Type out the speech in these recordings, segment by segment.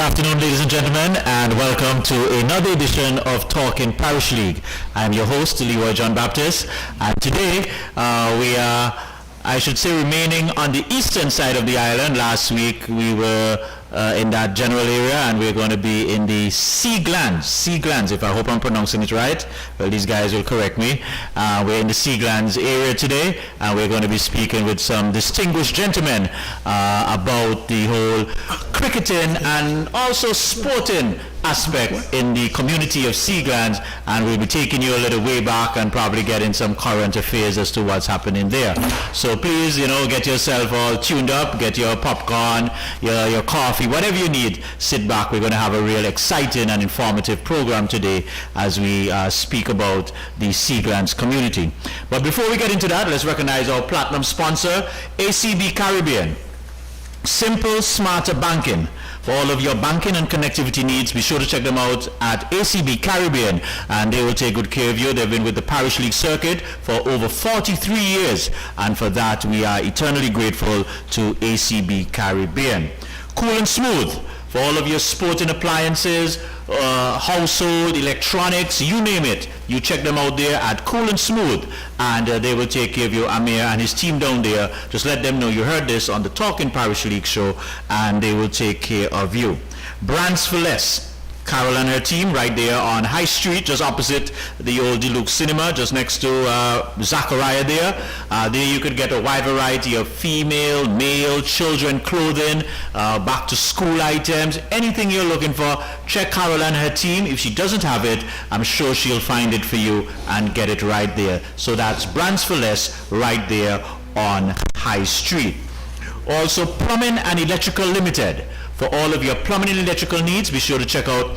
afternoon, ladies and gentlemen, and welcome to another edition of Talking Parish League. I'm your host, Leroy John Baptist, and today we are, I should say, remaining on the eastern side of the island. Last week we were in that general area, and we're going to be in the Sea Glands, if I hope I'm pronouncing it right. Well, these guys will correct me. We're in the Sea Glands area today, and we're going to be speaking with some distinguished gentlemen about the whole cricketing and also sporting aspect in the community of Sea Glands, and we'll be taking you a little way back and probably getting some current affairs as to what's happening there. So please, get yourself all tuned up, get your popcorn, your coffee, whatever you need, sit back. We're going to have a real exciting and informative program today as we speak about the Sea Glands community. But before we get into that, let's recognize our platinum sponsor, ACB Caribbean. Simple, smarter banking. For all of your banking and connectivity needs, be sure to check them out at ACB Caribbean, and they will take good care of you. They've been with the Parish League circuit for over 43 years, and for that we are eternally grateful to ACB Caribbean. Cool and Smooth, for all of your sporting appliances, household, electronics, you name it. You check them out there at Cool and Smooth, and they will take care of you. Amir and his team down there, just let them know you heard this on the Talking Parish League show, and they will take care of you. Brands for Less, Carol and her team right there on High Street, just opposite the old Deluxe Cinema, just next to Zachariah there. There you could get a wide variety of female, male, children clothing, back to school items, anything you're looking for. Check Carol and her team. If she doesn't have it, I'm sure she'll find it for you and get it right there. So that's Brands for Less right there on High Street. Also, Plumbing and Electrical Limited. For all of your plumbing and electrical needs, be sure to check out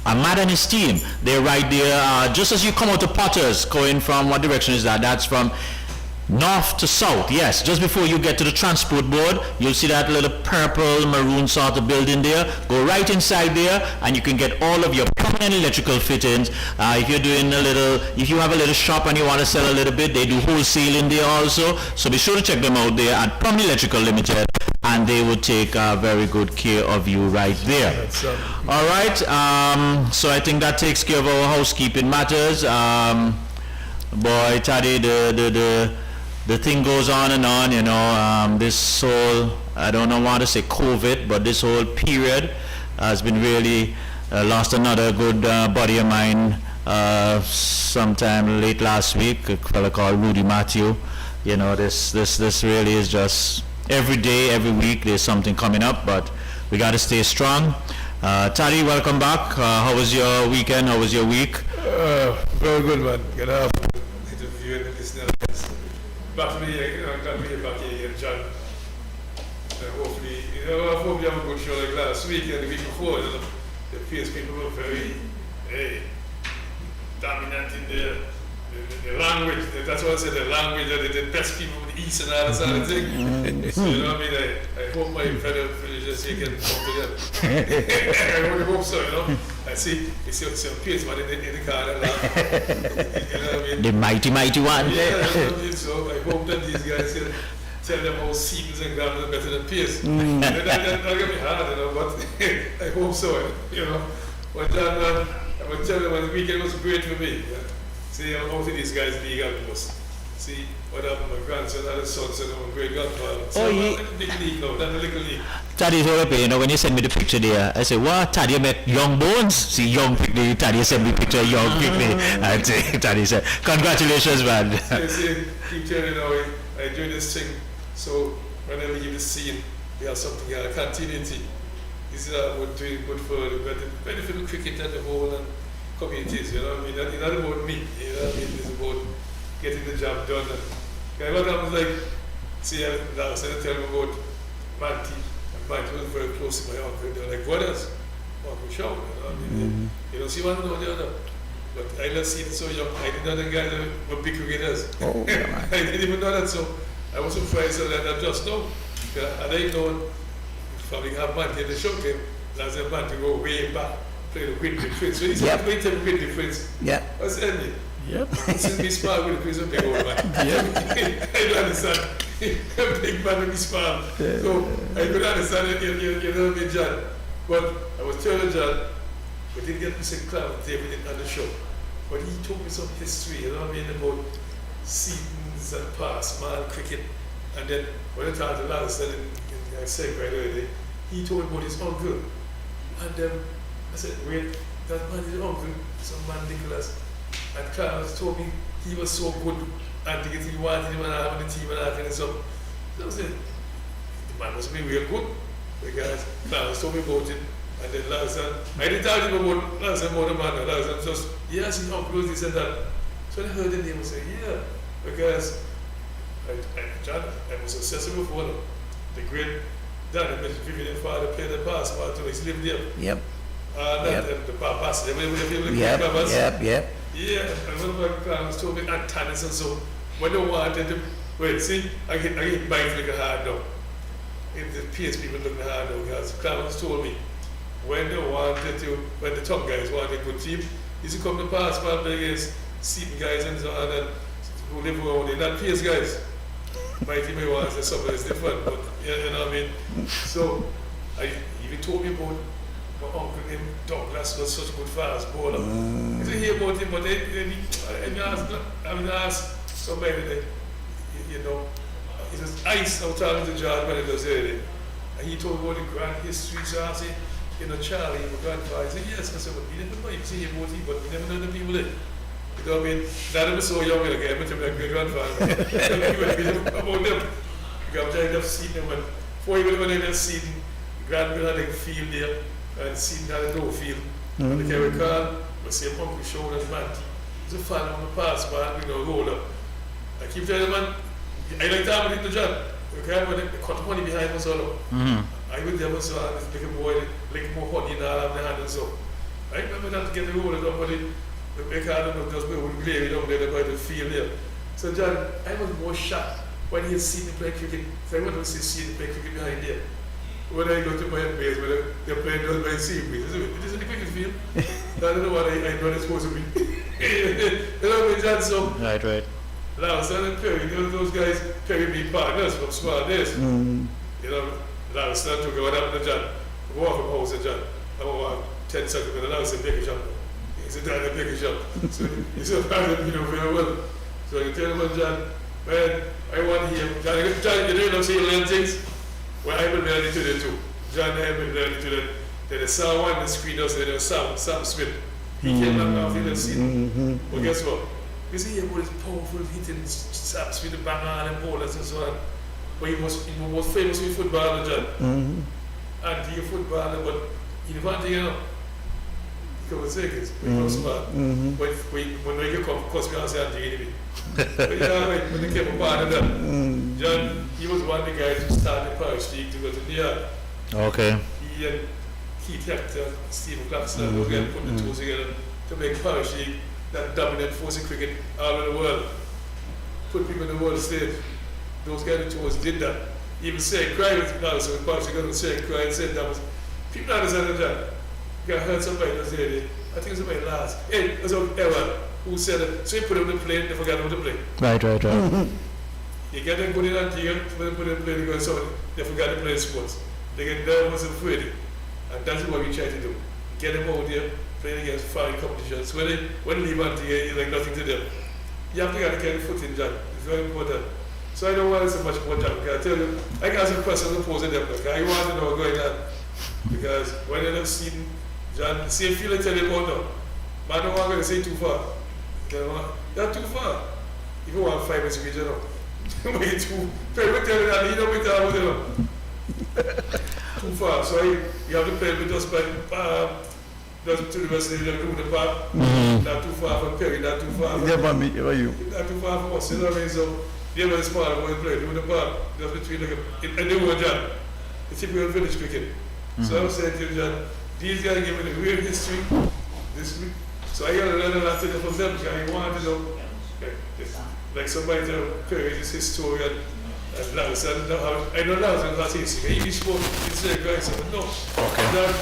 Ahmad and his team. They're right there, just as you come out to Potters, going from, what direction is that? That's from north to south, yes. Just before you get to the transport board, you'll see that little purple maroon sort of building there. Go right inside there, and you can get all of your plumbing and electrical fittings. If you have a little shop and you want to sell a little bit, they do wholesale in there also. So be sure to check them out there at Plumbing Electrical Limited, and they will take very good care of you right there. All right, so I think that takes care of our housekeeping matters. Boy, Taddy, the thing goes on and on, this whole, I don't want to say COVID, but this whole period has been really, lost another good buddy of mine sometime late last week, a fellow called Rudy Matthew. This really is just every day, every week there's something coming up, but we got to stay strong. Taddy, welcome back. How was your weekend? How was your week? Very good, man. Good afternoon. Interviewing the listeners. Back to me, glad to be back here again, John. Hopefully, I hope you have a good show like last week and the week before. The PS people were very dominant in the language. That's what I said, the language, the best people from the East and all that sort of thing. So, you know what I mean? I hope my fellow villagers here can talk to them. I really hope so, I see some PS man in the car and laugh. You know what I mean? The mighty one. Yeah, so I hope that these guys can tell them how Seatons and Grams are better than PS. That's going to be hard, but I hope so, But John, I will tell you, the weekend was great for me. See, I'm out of these guys' league almost. See, what happened, my grandson and his son said I'm a great godfather. So I'm in the big league now, not the little league. Taddy's all up here, when you send me the picture there, I said, what? Taddy met young bones? See, young picnic, Taddy sent me a picture of young picnic. And Taddy said, congratulations, man. See, keep telling you, I enjoy this thing. So, whenever you leave the scene, we have something, a continuity. This is what doing good for the benefit of cricket and the whole communities, you know what I mean? It's not about me, you know what I mean? It's about getting the job done. And what happens, like, see, I was telling them about Manti, and Manti was very close to my uncle. They were like brothers, Uncle Shaw, you know what I mean? You don't see one or the other. But I just see it so young. I didn't know the guys were big cricketers. Oh, I didn't even know that, so I was surprised that I just know. And I know, probably have Manti in the show game, last time Manti go way back. Play the Whitney Twins. So he's playing the Whitney Twins. Yeah. What's that? Yep. Since we spar with the Twins, a big old man. I don't understand. A big man with me spar. So I could understand it, you know what I mean, John? But I was telling John, we didn't get to say Clarence David on the show. But he told me some history, you know what I mean, about seasons and past man cricket. And then when I talked to Lance in I said right earlier, he told me about his uncle. And I said, wait, that man is your uncle, some man Nicholas. And Clarence told me he was so good and he wanted him and I have the team and that kind of stuff. So I said, the man must be real good because Clarence told me about it. And then Lance, I didn't tell him about Lance about the man. Lance just, yes, his uncle, this and that. So when I heard the name, I said, yeah, because John, I was successful before them. The great Danny Vivian father played the basketball too. He's lived there. Yep. And the pass, Yep. Yep. Yeah, and one of my parents told me, and tennis and so, when they wanted to, wait, see, I get bites like a hard dog. If the PS people look hard dog, because Clarence told me, when the top guys wanted a good team, he used to come to basketball play against Seaton guys and so on, and who live around there, not PS guys. My team was something that's different, but you know what I mean? So, I even told me about my uncle named Douglas was such a good fast bowler. I didn't hear about him, but I asked somebody that, you know, he says, ice, I was talking to John when it was early. And he told me about the grand history, so I said, you know, Charlie, my grandfather. He said, yes. I said, but we never know, you see about him, but we never know the people there. You know what I mean? None of them so young again, but I'm like my grandfather. We never know about them. Because I'm trying to see them, and before even when I just seen grandmother had a field there, and seen that no field. And I can recall, I see a uncle showing us man. He's a fan of the past, man, you know, roller. I keep telling man, I like to have it in the job. Okay, when they cut money behind us all. I would never saw this big boy, like more honey in all of the hand and so. I remember not to get the roller done, but they can't know just we would play down there by the field there. So John, I was more shocked when he had seen me play cricket. So I went to see him play cricket behind there. When I go to my base, when they're playing those by seaweed, it is in the cricket field. I don't know what I know it's supposed to be. You know what I mean, John? So, Right. Larson and Perry, you know those guys, Perry being partners from small days. You know, Larson took what happened to John. I walk from house to John. I walk 10 seconds and Larson big shop. He's a dad in a big shop. So he's a partner, you know, very well. So I tell him, John, man, I want him. John, you don't know, so you learn things. Well, I will learn into that too. John, I will learn into that. Then I saw one on the screen, there was Sam Smith. He came up in the scene. Well, guess what? You see him with his powerful hitting Sam Smith, the bang and bowlers and so on. But he was famous with football, John. And he a footballer, but he didn't want to, you know, he could take it. He was smart. But when we get come, of course, we don't say anything. But yeah, when they came apart of that, John, he was one of the guys who started the Parish League to go to New York. Okay. He and Keith Hector, Stephen Claxton, those guys put the two together to make Parish League that dominant force in cricket all over the world. Put people in the world stage. Those guys who did that. Even say cry with now, so Parish League going to say cry and say that was people understand that. I heard somebody was there. I think somebody last. Hey, it was Ewan who said it. So he put him on the plane, they forgot how to play. Right. You get them good in that year, when they put them in the plane, because they forgot to play sports. They get nervous and afraid. And that's what we try to do. Get them out there, playing against foreign competitions. When they leave out here, it's like nothing to them. You have to get the kind of foot in, John. It's very important. So I don't want so much more, John. Because I tell you, I got some questions to pose to them. Like, I want to know what's going on. Because when they're not seeing, John, the same feeling tell them, oh no. Man, don't want to say too far. They're too far. If you want 5 minutes, you know. Way too. People tell you that, you know, we tell them. Too far. So you have to play with us by to the rest of the park. Not too far from Perry, not too far from you. Not too far from us. You know what I mean? So the other is part of what we play, in the park, just between like a new one, John. The typical village cricket. So I was saying to you, John, these guys give me the real history this week. So I gotta learn a lot from them because I want to know like somebody tell Perry is historian. And Larson, I know Larson has history. He spoke, it's a guy, so no. Okay.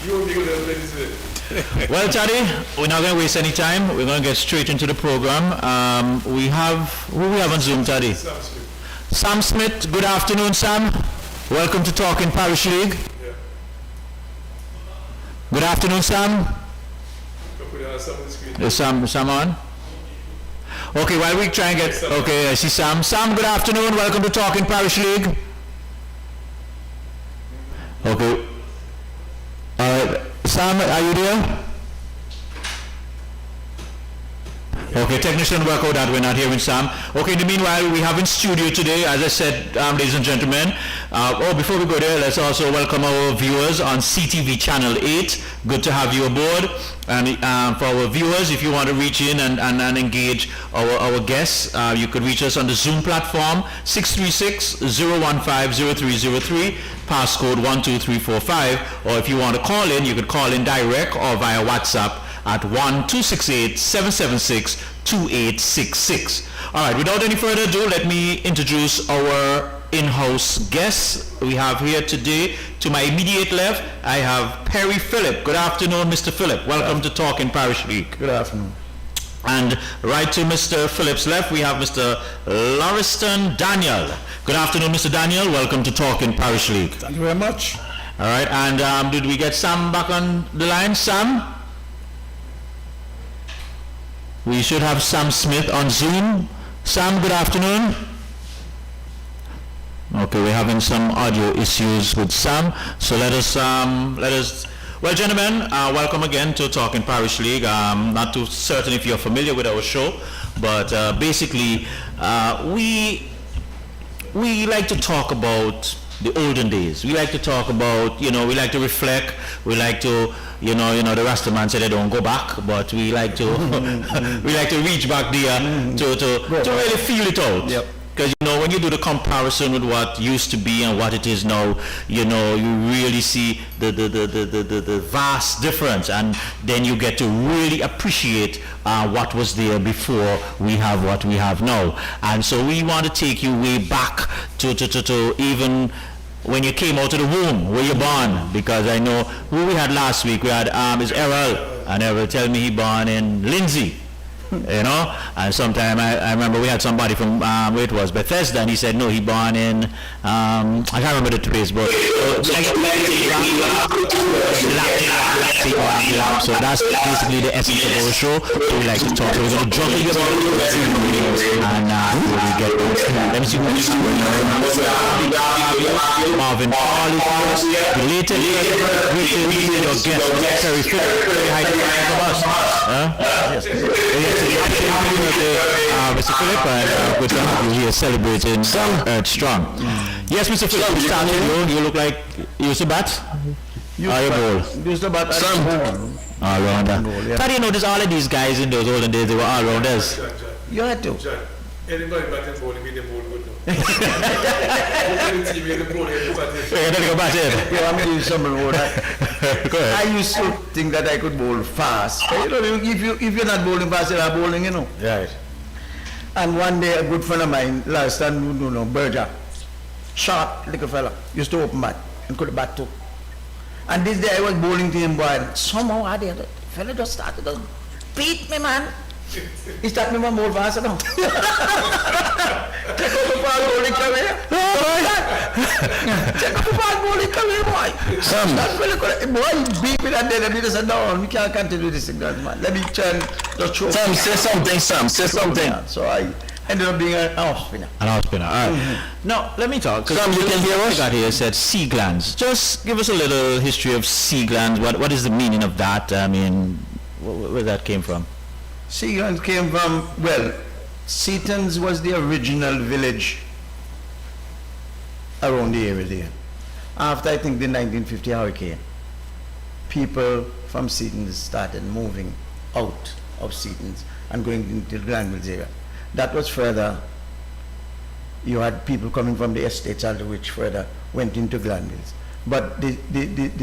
You won't be able to learn today. Well, Charlie, we're not going to waste any time. We're going to get straight into the program. Who we have on Zoom, Charlie? Sam Smith. Sam Smith. Good afternoon, Sam. Welcome to Talking Parish League. Yeah. Good afternoon, Sam. Is Sam on? Okay, while we try and get... Okay, I see Sam. Sam, good afternoon. Welcome to Talking Parish League. Okay. Sam, are you there? Okay, technician work out that we're not hearing Sam. Okay, in the meanwhile, we have in studio today, as I said, ladies and gentlemen. Before we go there, let's also welcome our viewers on CTV Channel 8. Good to have you aboard. And for our viewers, if you want to reach in and engage our guests, you could reach us on the Zoom platform, 636-015-0303, passcode 12345. Or if you want to call in, you could call in direct or via WhatsApp at 1-268-776-2866. All right, without any further ado, let me introduce our in-house guests we have here today. To my immediate left, I have Perry Phillip. Good afternoon, Mr. Phillip. Welcome to Talking Parish League. Good afternoon. And right to Mr. Phillip's left, we have Mr. Lauriston Daniel. Good afternoon, Mr. Daniel. Welcome to Talking Parish League. Thank you very much. All right, and did we get Sam back on the line? Sam? We should have Sam Smith on Zoom. Sam, good afternoon. Okay, we're having some audio issues with Sam, so let us, well, gentlemen, welcome again to Talking Parish League. Not too certain if you're familiar with our show, but basically, we like to talk about the olden days. We like to talk about, we like to reflect. We like to, the Rasta man said they don't go back, but we like to, we like to reach back there to really feel it out. Yep. Because when you do the comparison with what used to be and what it is now, you really see the vast difference, and then you get to really appreciate what was there before we have what we have now. And so we want to take you way back to even when you came out of the womb, where you born, because I know who we had last week. We had is Errol, and Errol tell me he born in Lindsay. And sometime I remember we had somebody from where it was Bethesda, and he said no, he born in I can't remember the place, but so that's basically the essence of our show. So we like to talk. So we're going to jump into and we get let me see who Marvin Paul is related your guest Terry Phillip. Hi to us. Mr. Phillip, good to have you here celebrating Strong. Yes, Mr. Phillip, you look like you used to bat? Used to bat. All-rounder. How do you notice all of these guys in those olden days, they were all-rounders? You had to. Anybody batting ball, we the ball good now. Wait, let me go back in. Yeah, I'm going to something about that. Go ahead. I used to think that I could bowl fast. But, if you're not bowling fast, you're not bowling, Right. And one day, a good friend of mine, last time, Berger, short little fella, used to open bat and could bat too. And this day I was bowling to him, boy, and somehow the fella just started to beat me, man. He started me more fast now. Check out the ball bowling career. Check out the ball bowling career, boy. Boy, he beat me that day. And he said, no, we can't continue this thing, man. Let me turn the show. Sam, say something, Sam. Say something. Yeah, so I ended up being an off spinner. An off spinner, all right. Now, let me talk. Sam, you can hear us? Got here said sea glands. Just give us a little history of sea glands. What is the meaning of that? I mean, where that came from? Sea glands came from, Seaton's was the original village around the area there. After, I think, the 1950 hurricane, people from Seaton's started moving out of Seaton's and going into the Glanville's area. That was further, you had people coming from the estates, all of which further went into Glanville's. But the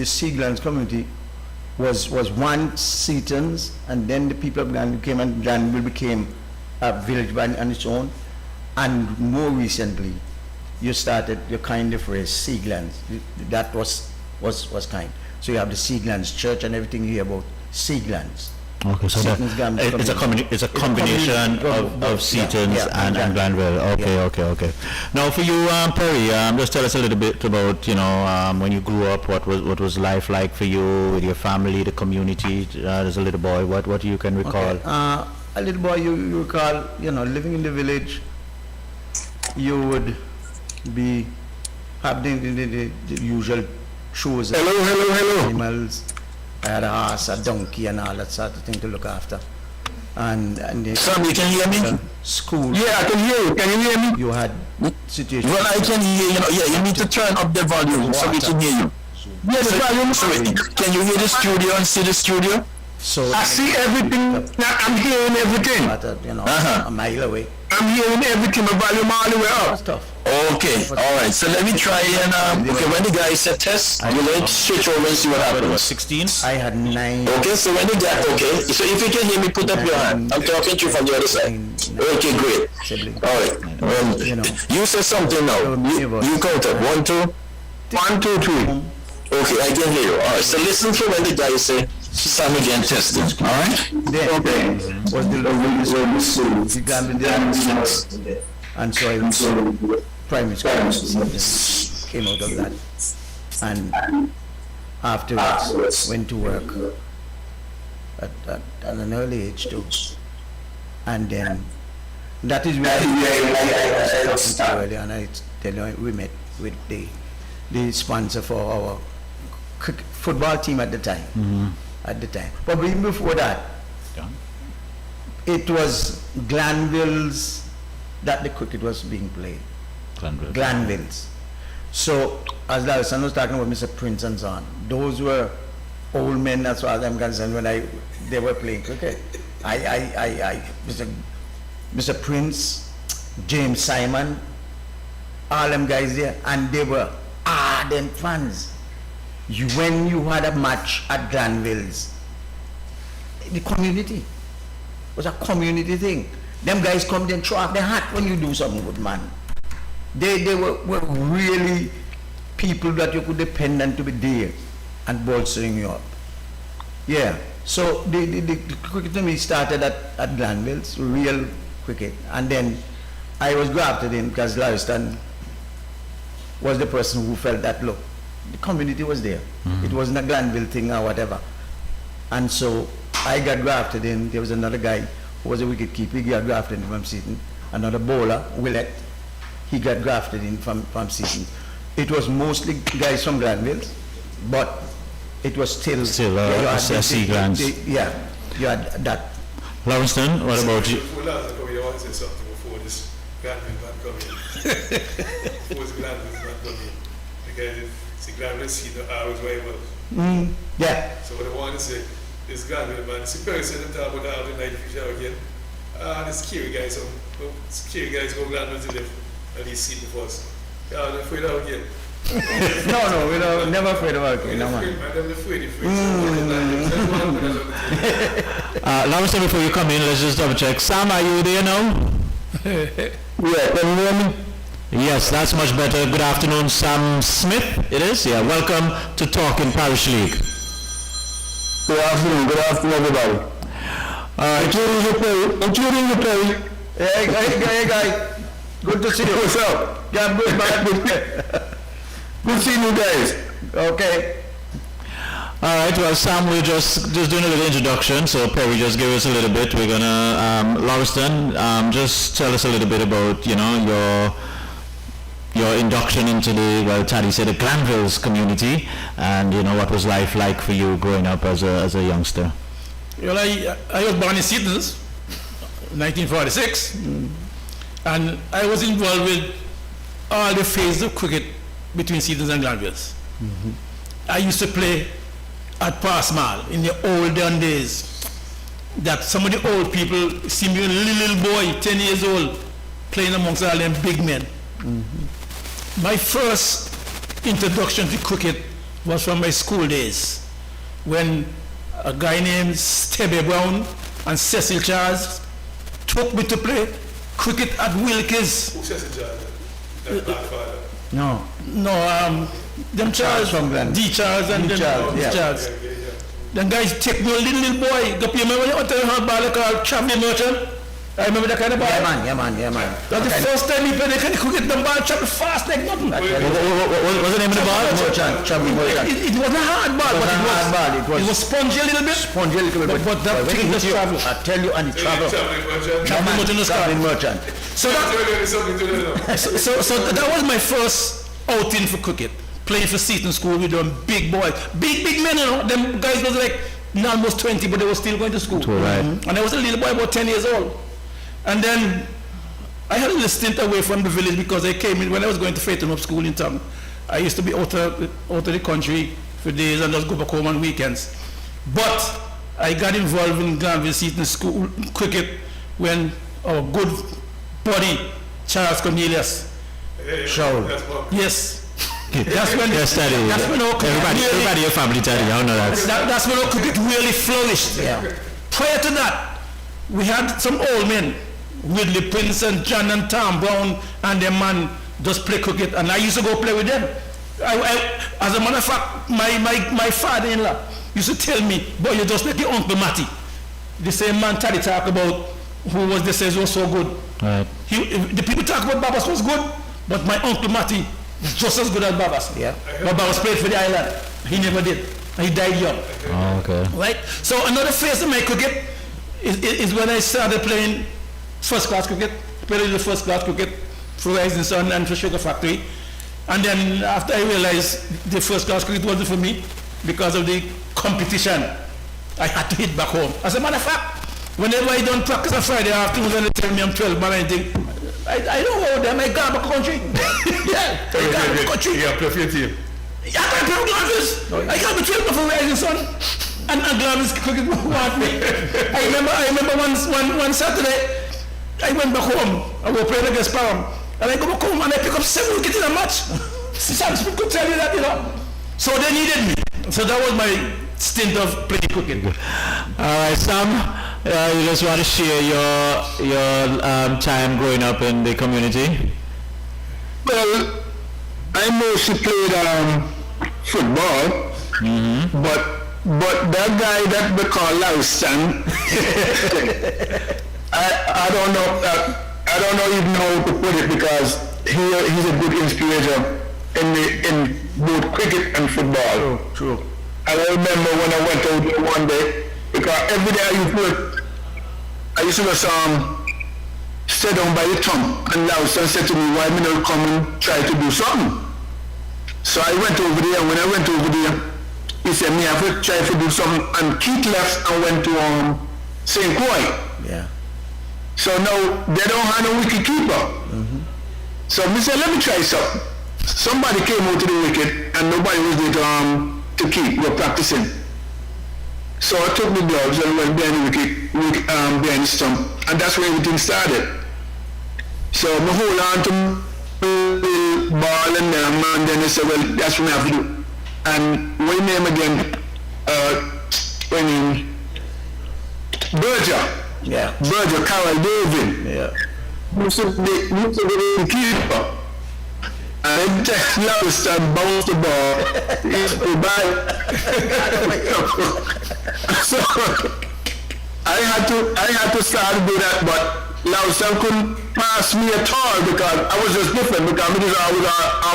Sea Glands community was one Seaton's, and then the people of Glanville came, and Glanville became a village on its own. And more recently, you kind of phrase Sea Glands. That was kind. So you have the Sea Glands Church and everything you hear about Sea Glands. Okay, so that, Seaton's Gambit it's a it's a combination of Seaton's and Glanville. Okay. Now for you, Perry, just tell us a little bit about, when you grew up, what was life like for you with your family, the community, as a little boy, what you can recall? Okay. A little boy, you recall, living in the village, you would be having the usual chores. Hello. Animals. I had a horse, a donkey, and all that sort of thing to look after. And Sam, you can hear me? School. Yeah, I can hear you. Can you hear me? You had situations. Well, I can hear you. Yeah, you need to turn up the volume so we can hear you. Yeah, the volume. So, can you hear the studio and see the studio? So I see everything. I'm hearing everything. A mile away. I'm hearing everything. The volume all the way up. That's tough. Okay, all right. So let me try and okay. When the guy said test, you let's switch over and see what It happens. was 16. I had 9. Okay, so when the guy, okay. So if you can hear me, put up your hand. I'm talking to you from the other side. Okay, great. Siblings. All right. You say something now. You count up. 1, 2, 1, 2, 3. Okay, I can hear you. All right. So listen for when the guy say, Sam again testing. All right. Then was the local the Gambit there. And so I went to primary school, came out of that, and afterwards went to work at an early age too. And then that is where I was talking to earlier, and I tell you, we met with the sponsor for our football team at the time. But even before that, it was Glanville's that the cricket was being played. Glanville's. So, as Larson was talking about Mr. Prince and so on, those were old men as far as I'm concerned when they were playing cricket. Mr. Prince, James Simon, all them guys there, and they were ardent fans. When you had a match at Glanville's, the community was a community thing. Them guys come then throw off their hat when you do something good, man. They were really people that you could depend on to be there and bolstering you up. Yeah. So the cricket to me started at Glanville's, real cricket. And then I was grafted in because Lariston was the person who felt that, look, the community was there. It wasn't a Glanville thing or whatever. And so I got grafted in. There was another guy who was a wicket keeper. He got grafted in from Seaton. Another bowler, Willett, he got grafted in from Seaton. It was mostly guys from Glanville, but it was still SC Glans. Yeah, you had that. Lawrenston, what about you? I want to say something before this Glanville man come in. Before this Glanville man come in. Because see Glanville see the hours rival. Yeah. So what I want to say, this Glanville man, see Perry said them talk about the 95 shower again. The scary guys, go Glanville to live and he's seen the first. I'm afraid of again. No, we're never afraid of working. No, man. I'm afraid. Lawrence, before you come in, let's just double check. Sam, are you there now? Yeah, can you hear me? Yes, that's much better. Good afternoon, Sam Smith. It is? Yeah, welcome to Talk in Parish League. Good afternoon, everybody. Including the Perry. Hey, guy. Good to see you. What's up? Yeah, good, man. Good seeing you guys. Okay. All right, well, Sam, we're just doing a little introduction, so Perry just give us a little bit. We're gonna, Lauriston, just tell us a little bit about, your induction into the, well, Taddy said, the Glanville's community, and, what was life like for you growing up as a youngster? Well, I was born in Seatons, 1946, and I was involved with all the phases of cricket between Seatons and Glanville's. I used to play at Passmal in the olden days. That some of the old people see me a little boy, 10 years old, playing amongst all them big men. My first introduction to cricket was from my school days, when a guy named Stebby Brown and Cecil Charles took me to play cricket at Wilkes. Who says it, John? That Godfather. No. No, them Charles from Glen. D. Charles and D. them Charles, yeah. Charles. the guys take me a little boy. Go play. Remember when you had ball called Traveling Merchant? I remember that kind of ball. Yeah, man. That's the first time he played. They could get the ball travel fast like nothing. What's the name of the ball? Traveling Merchant. It wasn't a hard ball, but it was spongy a little bit. But that thing just travel. I tell you, and it travel. Traveling Merchant. So that was my first outing for cricket. Playing for Seton School with them big boys, big men. You know, them guys was like almost 20, but they were still going to school. Right. And I was a little boy, about 10 years old. And then I had a little stint away from the village because I came in when I was going to Faithful School in town. I used to be out of the country for days and just go back home on weekends. But I got involved in Glanville Seton School cricket when our good buddy Charles Cornelius. Yes. That's when everybody your family tell you, I know that. That's when our cricket really flourished. Yeah. Prior to that, we had some old men, Ridley Prince and John and Tom Brown and their man just play cricket, and I used to go play with them. As a matter of fact, my father-in-law used to tell me, boy, you just like your Uncle Matty. The same man Taddy talk about who was the says was so good. Right. The people talk about Babas was good, but my Uncle Matty is just as good as Babas. Yeah. But Babas played for the island. He never did. And he died young. Oh, okay. Right? So another phase of my cricket is when I started playing first class cricket. Played the first class cricket for Rising Sun and for Sugar Factory. And then after I realized the first class cricket wasn't for me because of the competition, I had to hit back home. As a matter of fact, whenever I don't practice on Friday afternoon and they tell me I'm 12 man, I think, I don't know them, I got back country. Yeah, I got back country. You play for your team? Yeah, I play for Glanville. I got between for Rising Sun. And Glanville's cricket want me. I remember one Saturday, I went back home. I was playing against Param. And I go back home and I pick up 7 wickets in a match. Some people could tell you that, you know. So they needed me. So that was my stint of playing cricket. All right, Sam, you just want to share your time growing up in the community? Well, I mostly played football, but that guy that we call Lauston, I don't know. I don't know even how to put it because he's a good inspirator in both cricket and football. True. And I remember when I went out there one day, because every day I used to just sit down by the tongue, and Lauston said to me, why me not come and try to do something? So I went over there, and when I went over there, he said, me have to try to do something, and Keith left and went to St. Croix. Yeah. So now they don't have no wicket keeper. So me said, let me try something. Somebody came out to the wicket and nobody was there to keep. We were practicing. So I took the gloves and went behind the wicket, behind the stump, and that's where everything started. So I hold on to the ball and then I said, well, that's what I have to do. And what name again? Berger. Yeah. Berger, Carol David. Yeah. Used to be the keeper. And just lost and bounced the ball. So I had to start to do that, but Lausan couldn't pass me at all because I was just different because I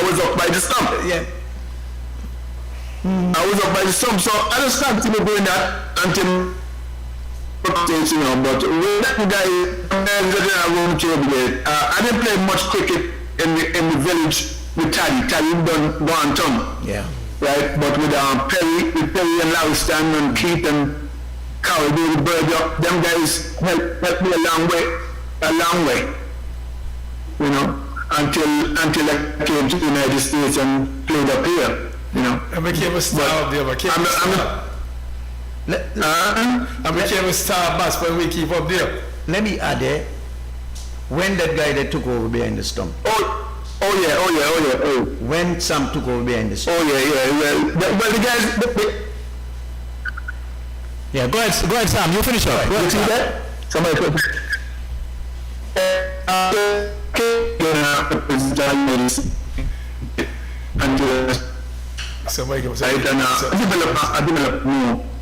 was up by the stump. Yeah. I was up by the stump, so I just continued doing that until you know, but with that guy, I didn't play much cricket in the village with Taddy. Taddy done gone tongue. Yeah. Right? But with Perry and Lauston and Keith and Carol David Berger, them guys helped me a long way. You know, until I came to the United States and played up here. You know. I became a star up there. I became a star bass when we keep up there. Let me add when that guy that took over behind the stump. Oh yeah. When Sam took over behind the stump. Well, the guys. Yeah, go ahead, Sam. You finish up. You see that? Somebody put. Somebody give us I developed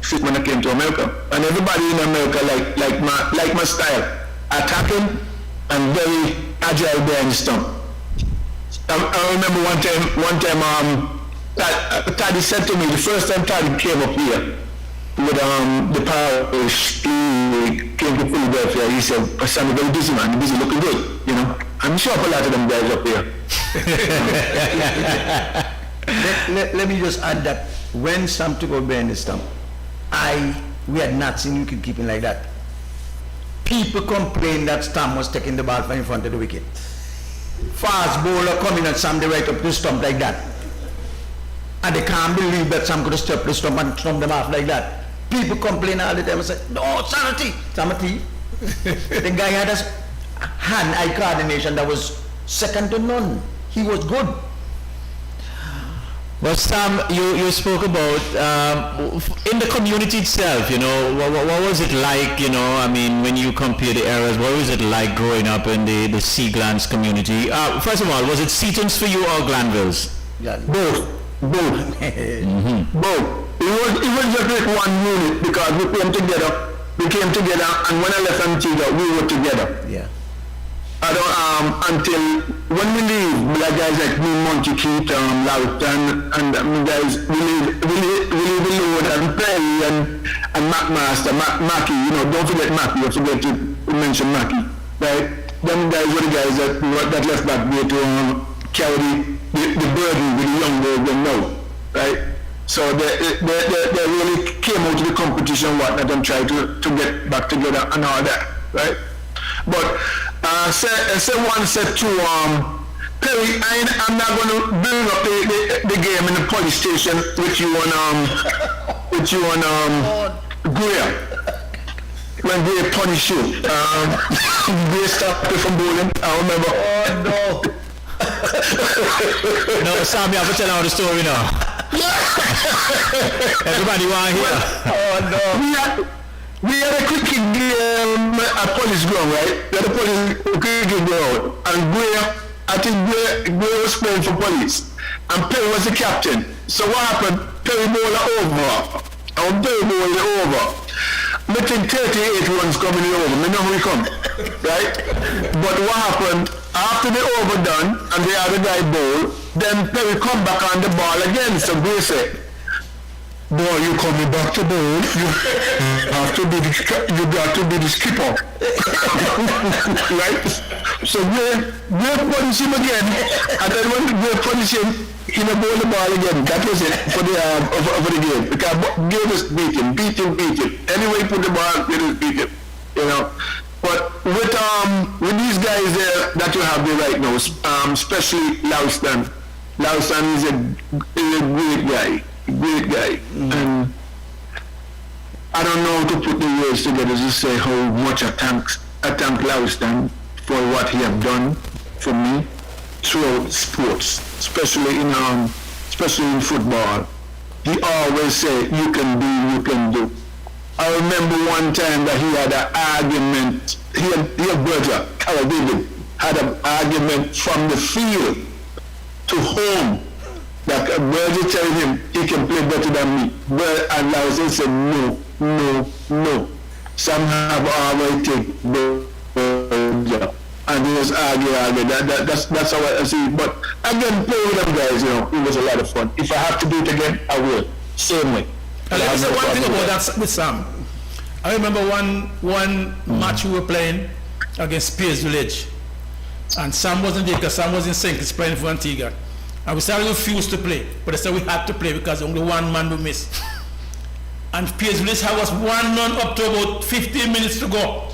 fit when I came to America. And everybody in America like my style, attacking and very agile behind the stump. I remember one time Taddy said to me, the first time Taddy came up here with the Parish League, came to Philadelphia, he said, "Sammy, very busy man, busy, looking good, you know." I'm sure a lot of them guys up here. Let me just add that when Sam took over behind the stump, we had not seen wicket keeping like that. People complained that Sam was taking the ball from in front of the wicket. Fast bowler coming and Sam right up the stump like that. And they can't believe that Sam could have stepped the stump and stump them off like that. People complain all the time and say, "No, sanity, sanity." The guy had a hand-eye coordination that was second to none. He was good. Well, Sam, you spoke about in the community itself, you know, what was it like, you know, I mean, when you compare the eras, what was it like growing up in the Seaglands community? First of all, was it Seatons for you or Glanvilles? Yeah. Both. Both. It was just like one unit because we came together, and when I left Antigua, we were together. Yeah. I don't, until when we leave, like guys like me, Monkey Keith, Loughton, and guys, we leave alone, and Perry, and McMaster, Mackie, you know, don't forget Mackie, you forget to mention Mackie, right? Them guys were the guys that left back there to carry the burden with the young boys them now, right? So they really came out to the competition whatnot and tried to get back together and all that, right? But say one, say two, Perry, I'm not going to bring up the game in the police station with you on Greer. When they punish you, they stopped you from bowling. I remember. Oh no. No, Sam, you have to tell our story now. Everybody want to hear. Oh no. We had a cricket game at Police Ground, right? We had a police cricket ground, and I think Gray was playing for Police, and Perry was the captain. So what happened? Perry bowled over, and Perry bowled over. I think 38 runs coming over. Me know who he come, right? But what happened? After the over done, and the other guy bowl, then Perry come back on the ball again. So Gray said, "Boy, you coming back to bowl? You got to be the skipper." Right? So we punish him again, and then when we punish him, he no bowl the ball again. That was it for the game. Because Gay was beat him. Anyway, he put the ball, Gay was beat him. You know. But with these guys there that you have there right now, especially Lauston. Lauston is a great guy. Great guy. And I don't know how to put the words together to say how much I thank Lauston for what he have done for me throughout sports, especially in football. He always say, "You can do." I remember one time that he had an argument. He and brother Carol David had an argument from the field to home. That Berger telling him he can play better than me. And Lausen said, no. Some have already taken Berger. And he was arguing. That's how I see it. But again, play with them guys, you know, it was a lot of fun. If I have to do it again, I will. Same way. And let me say one thing about that with Sam. I remember one match we were playing against Spears Village. And Sam wasn't there because Sam was in St. Kitts playing for Antigua. And we started refused to play, but they said we had to play because only one man would miss. And Pierce Village was 1-0 up to about 15 minutes to go.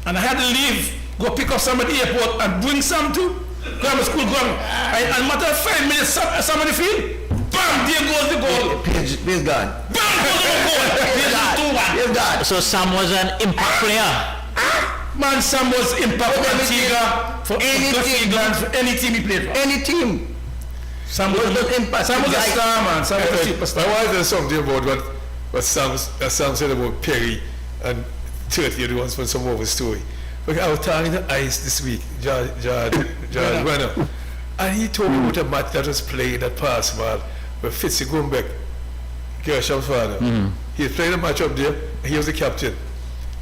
And I had to leave, go pick up some at the airport and bring some to grammar school ground. And matter of 5 minutes, some on the field, bam, there goes the goal. Please God. Bam, goes the goal. Please God. So Sam was an impact player. Man, Sam was impact for Antigua, for any team he played for. Any team. Sam was a star, man. Sam was a superstar. I wanted something about what Sam said about Perry and 30 other ones from some over story. But I was talking to Ice this week, George Renner, and he told me about a match that was played at Passmal where Fitzy Gumbek Gersham's father. He was playing a match up there, and he was the captain.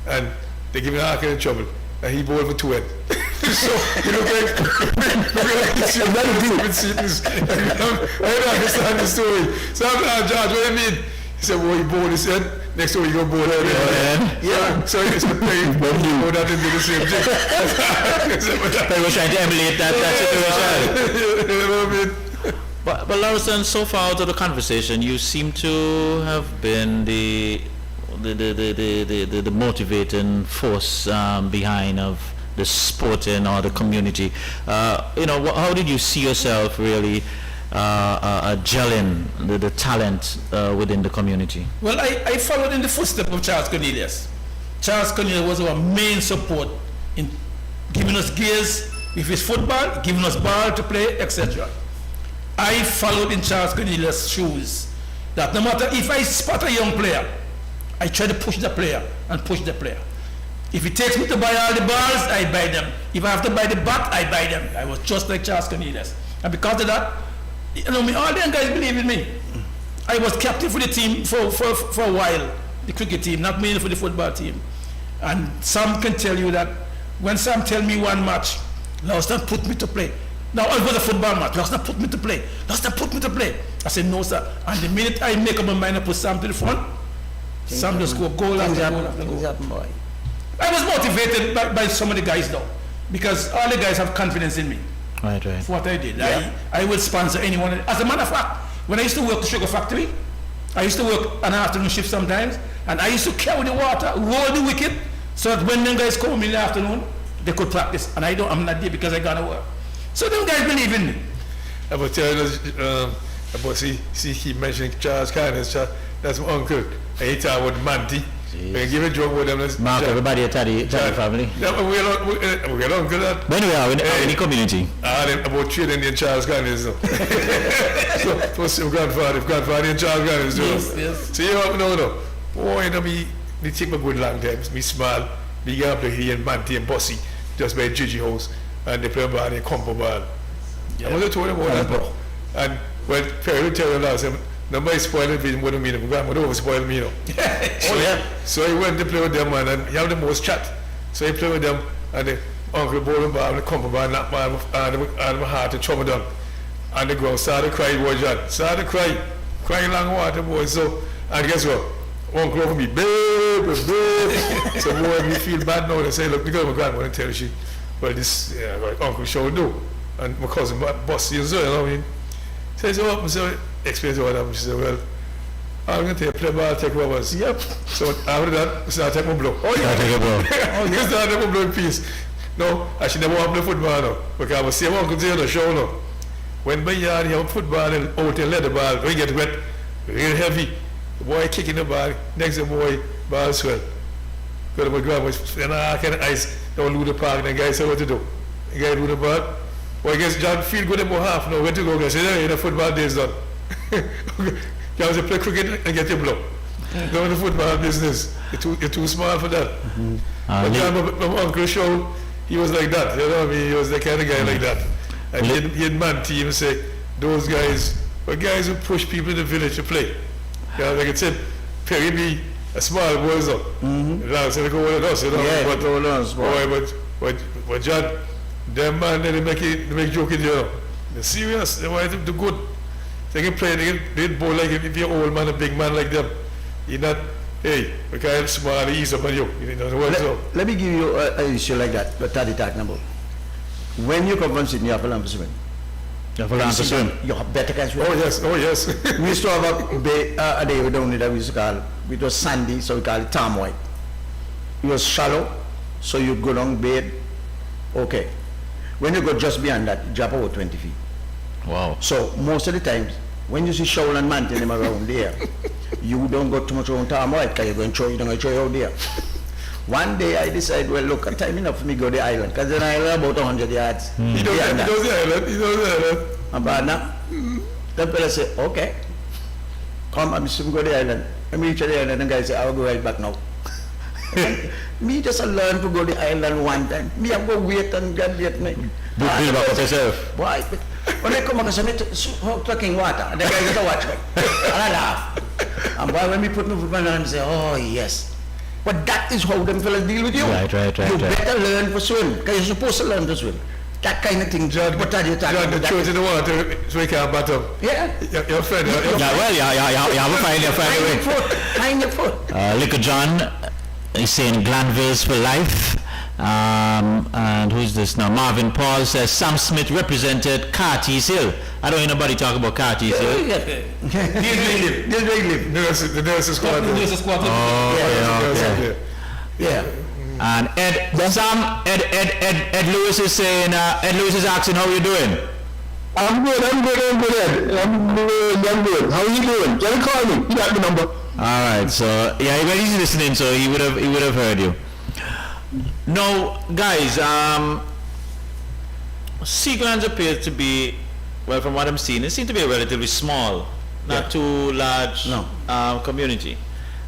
And they give him Harkin in trouble, and he bowled for 2 ends. So, you look like he's I don't understand the story. So I'm like, George, what do you mean? He said, well, he bowled his head, next time he go bowl head. Yeah. So it's a thing, but he bowled that into the same thing. They were trying to emulate that situation. You know what I mean? But Lawson, so far out of the conversation, you seem to have been the motivating force behind of the sporting or the community. How did you see yourself really gelling the talent within the community? Well, I followed in the footsteps of Charles Cornelius. Charles Cornelius was our main support in giving us gears with his football, giving us ball to play, etc. I followed in Charles Cornelius' shoes. That no matter if I spot a young player, I try to push the player and push the player. If it takes me to buy all the balls, I buy them. If I have to buy the bat, I buy them. I was just like Charles Cornelius. And because of that, all the guys believe in me. I was captain for the team for a while, the cricket team, not mainly for the football team. And Sam can tell you that when Sam tell me one match, Lawson put me to play. Now, it was a football match. Lawson put me to play. Lawson put me to play. I said, no, sir. And the minute I make up my mind and put Sam to the front, Sam just go goal after goal after goal. I was motivated by some of the guys, though, because all the guys have confidence in me. Right. For what I did. Yeah. I will sponsor anyone. As a matter of fact, when I used to work the sugar factory, I used to work an afternoon shift sometimes, and I used to carry the water, roll the wicket, so that when them guys come in the afternoon, they could practice. And I'm not there because I got to work. So them guys believe in me. I will tell you, he mentioned Charles Kindness, that's my uncle. And he talked about Manti. We give a joke with them. Mark, everybody at the family. Yeah, we're uncle that. When we are in any community. About trading in Charles Kindness. So, first your grandfather and Charles Kindness. Yes. So you have no. Boy, me take my good long times. Me small. Me get up here and Manti and Bossy. Just by Gigi house. And they play ball and they come for ball. I was told them about that, bro. And when Perry would tell you last time, nobody spoiled it, more than me. My grandmother always spoiled me, So he went to play with them, and he had the most chat. So he played with them, and the uncle bowled the ball, and the come for ball, and knocked my heart and trouble down. And the girl started crying, boy, John. Started crying long water, boy. So, and guess what? Uncle over me, babe. So, boy, me feel bad now. They say, look, because my grandmother tell you, well, this uncle shall do. And my cousin Bossy and so, you know what I mean? Says, so explain to what happened. She said, well, I'm going to play ball, take rubbers. Yep. So after that, I started taking my blow. Oh, yeah. Take a blow. You started taking my blow in peace. No, I should never want to play football now. Because I was saying, uncle on the show now. When my yard, you have football and out and let the ball, when you get wet, real heavy. The boy kicking the ball, next the boy, ball swell. Go to my grandma, and I can ice. Don't lose the park, and the guy said what to do. The guy do the ball. Well, I guess John feel good about half now. Where to go? I said, yeah, the football day is done. You have to play cricket and get your blow. Go in the football business. You're too small for that. But John, my uncle showed, he was like that. You know what I mean? He was the kind of guy like that. And he had man team say, those guys were guys who push people in the village to play. You know, like I said, Perry be a small boy, so. Now, so they go with us, you know. Yeah, but John, them man, they make joking, you know. They're serious, they want to do good. They can play, they bowl like if you're old man, a big man like them. You're not, hey, we can't small, ease up on you. You know, let me give you an issue like that, but Taddy talking about. When you come from Sydney, you have to learn to swim. You have better can swim. Oh yes. We used to have a day down there that we used to call, it was sandy, so we call it Tom White. It was shallow, so you go down bed, okay. When you go just beyond that, you drop over 20 feet. Wow. So most of the times, when you see shoal and mantle them around there, you don't go too much around Tom White because you're going to throw you out there. One day I decided, well, look, time enough for me to go to the island, because then I have about 100 yards. He knows the island. And now, the fella say, okay, come, I'm just going to go to the island. I reach the island, and the guy say, I'll go right back now. Me just learn to go to the island one time. Me, I go wait and get me. Build back up yourself. Why? When I come back, I say, talking water, and the guy just watch me. And I laugh. And why when we put my foot on and say, oh yes. But that is how them fellas deal with you. Right. You better learn to swim, because you're supposed to learn to swim. That kind of thing, John. What are you talking John, about? the truth in the water, so we can't bottom. Yeah. Your friend. Yeah, well, you have to find your way. Find your foot. Liquor John is saying Glanville's for life. And who's this now? Marvin Paul says Sam Smith represented Carty's Hill. I don't hear nobody talk about Carty's Hill. This is where you live. The nurses squad. The nurses squad. Yeah. And Ed Lewis is saying, Ed Lewis is asking how you doing. I'm good, Ed. I'm good. How are you doing? Can you call me? You got the number. All right, so yeah, he's listening, so he would have heard you. No, guys, Seaglands appears to be, well, from what I'm seeing, it seems to be a relatively small, not too large community.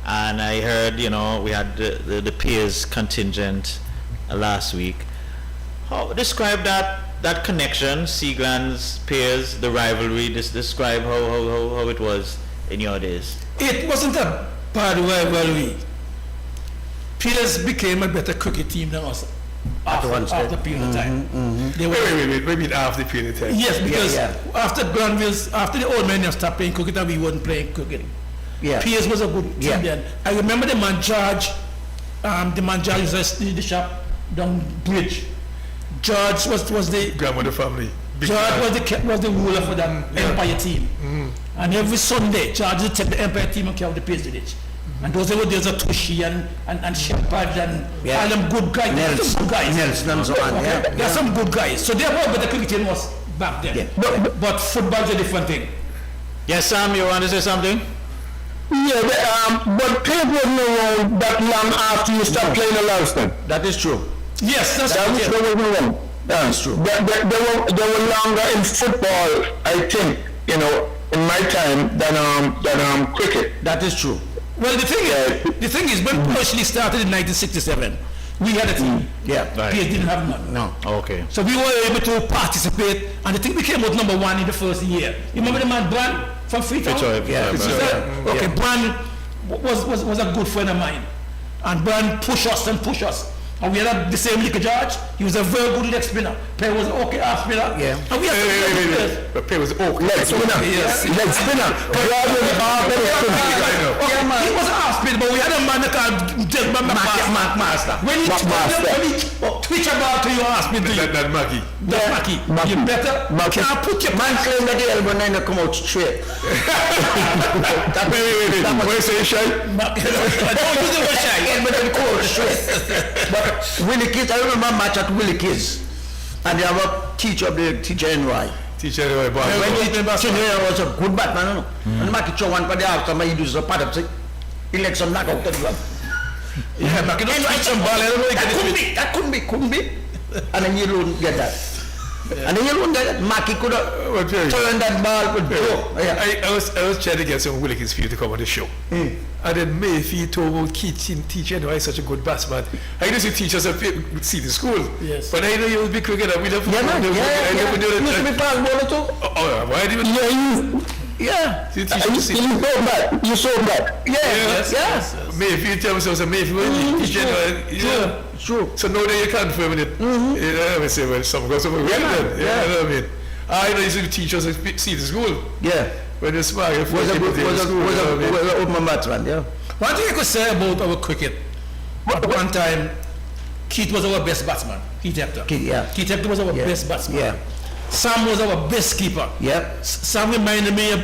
And I heard, we had the peers contingent last week. How describe that connection, Seaglands, peers, the rivalry? Describe how it was in your days. It wasn't a bad rivalry. Peers became a better cricket team than us after a period of time. They were, Wait, what do you mean after the period of time? yes, because after the old men stopped playing cricket and we weren't playing cricket. Yeah. Peers was a good team then. I remember the man George used to the shop down Bridge. George was the Grandmother family. George was the ruler for that Empire team. And every Sunday, George would take the Empire team and carry the Peers village. And those were days of Tushy and Shepard and all them good guys. Nelson and so on. There are some good guys. So therefore, but the cricket team was back then. Yeah. But football's a different thing. Yes, Sam, you want to say something? Yeah, but Pete wasn't around that long after you stopped playing the Langston. That is true. Yes, that's That was true. That's true. They were longer in football, I think, in my time than cricket. That is true. Well, the thing is, when Parish League started in 1967, we had a team. Yeah. Peers didn't have none. No. Okay. So we were able to participate, and the thing became out number one in the first year. You remember the man Brand from Freetown? Okay, Brand was a good friend of mine, and Brand pushed us. And we had the same Liquor George. He was a very good leg spinner. Player was okay half spinner. Yeah. And we had But Pay was okay. Leg spinner. Yes. Leg spinner. He was a half spinner, but we had a man that called Mark Master. When he twitch a ball to your half spin to you. That Maggie. That's Mackie. You better can't put your Man claimed that the elbow nine come out straight. Wait. What you say, Shay? Don't use the word shy. Elbow nine come out straight. But Willie Kids, I remember a match at Willie Kids. And they have a teacher NY. Teacher anyway, boy. When teacher was a good batman, no? And Mackie throw one for the after, he do a part of it. Election knockout that one. Yeah, Mackie don't twitch some ball. That couldn't be. And then you don't get that. And then you don't get that. Mackie could have turned that ball with go. I was trying to get some Willikins for you to come on the show. And then Mayfield told teacher anyway, such a good batsman. I used to teach us at the school. Yes. But I know you would be cricketer. We never Used to be fast bowler too. Oh, why didn't Yeah. you You saw that. Yes. Mayfield tell me so Mayfield teacher anyway. True. So now that you confirm it. I say, well, some goes over well then. You know what I mean? I know you used to teach us at the school. Yeah. When you're smart, you're Was a open batsman, yeah. One thing I could say about our cricket, at one time, Keith was our best batsman. Keith Hector. Keith Hector was our best batsman. Yeah. Sam was our best keeper. Yep. Sam reminded me of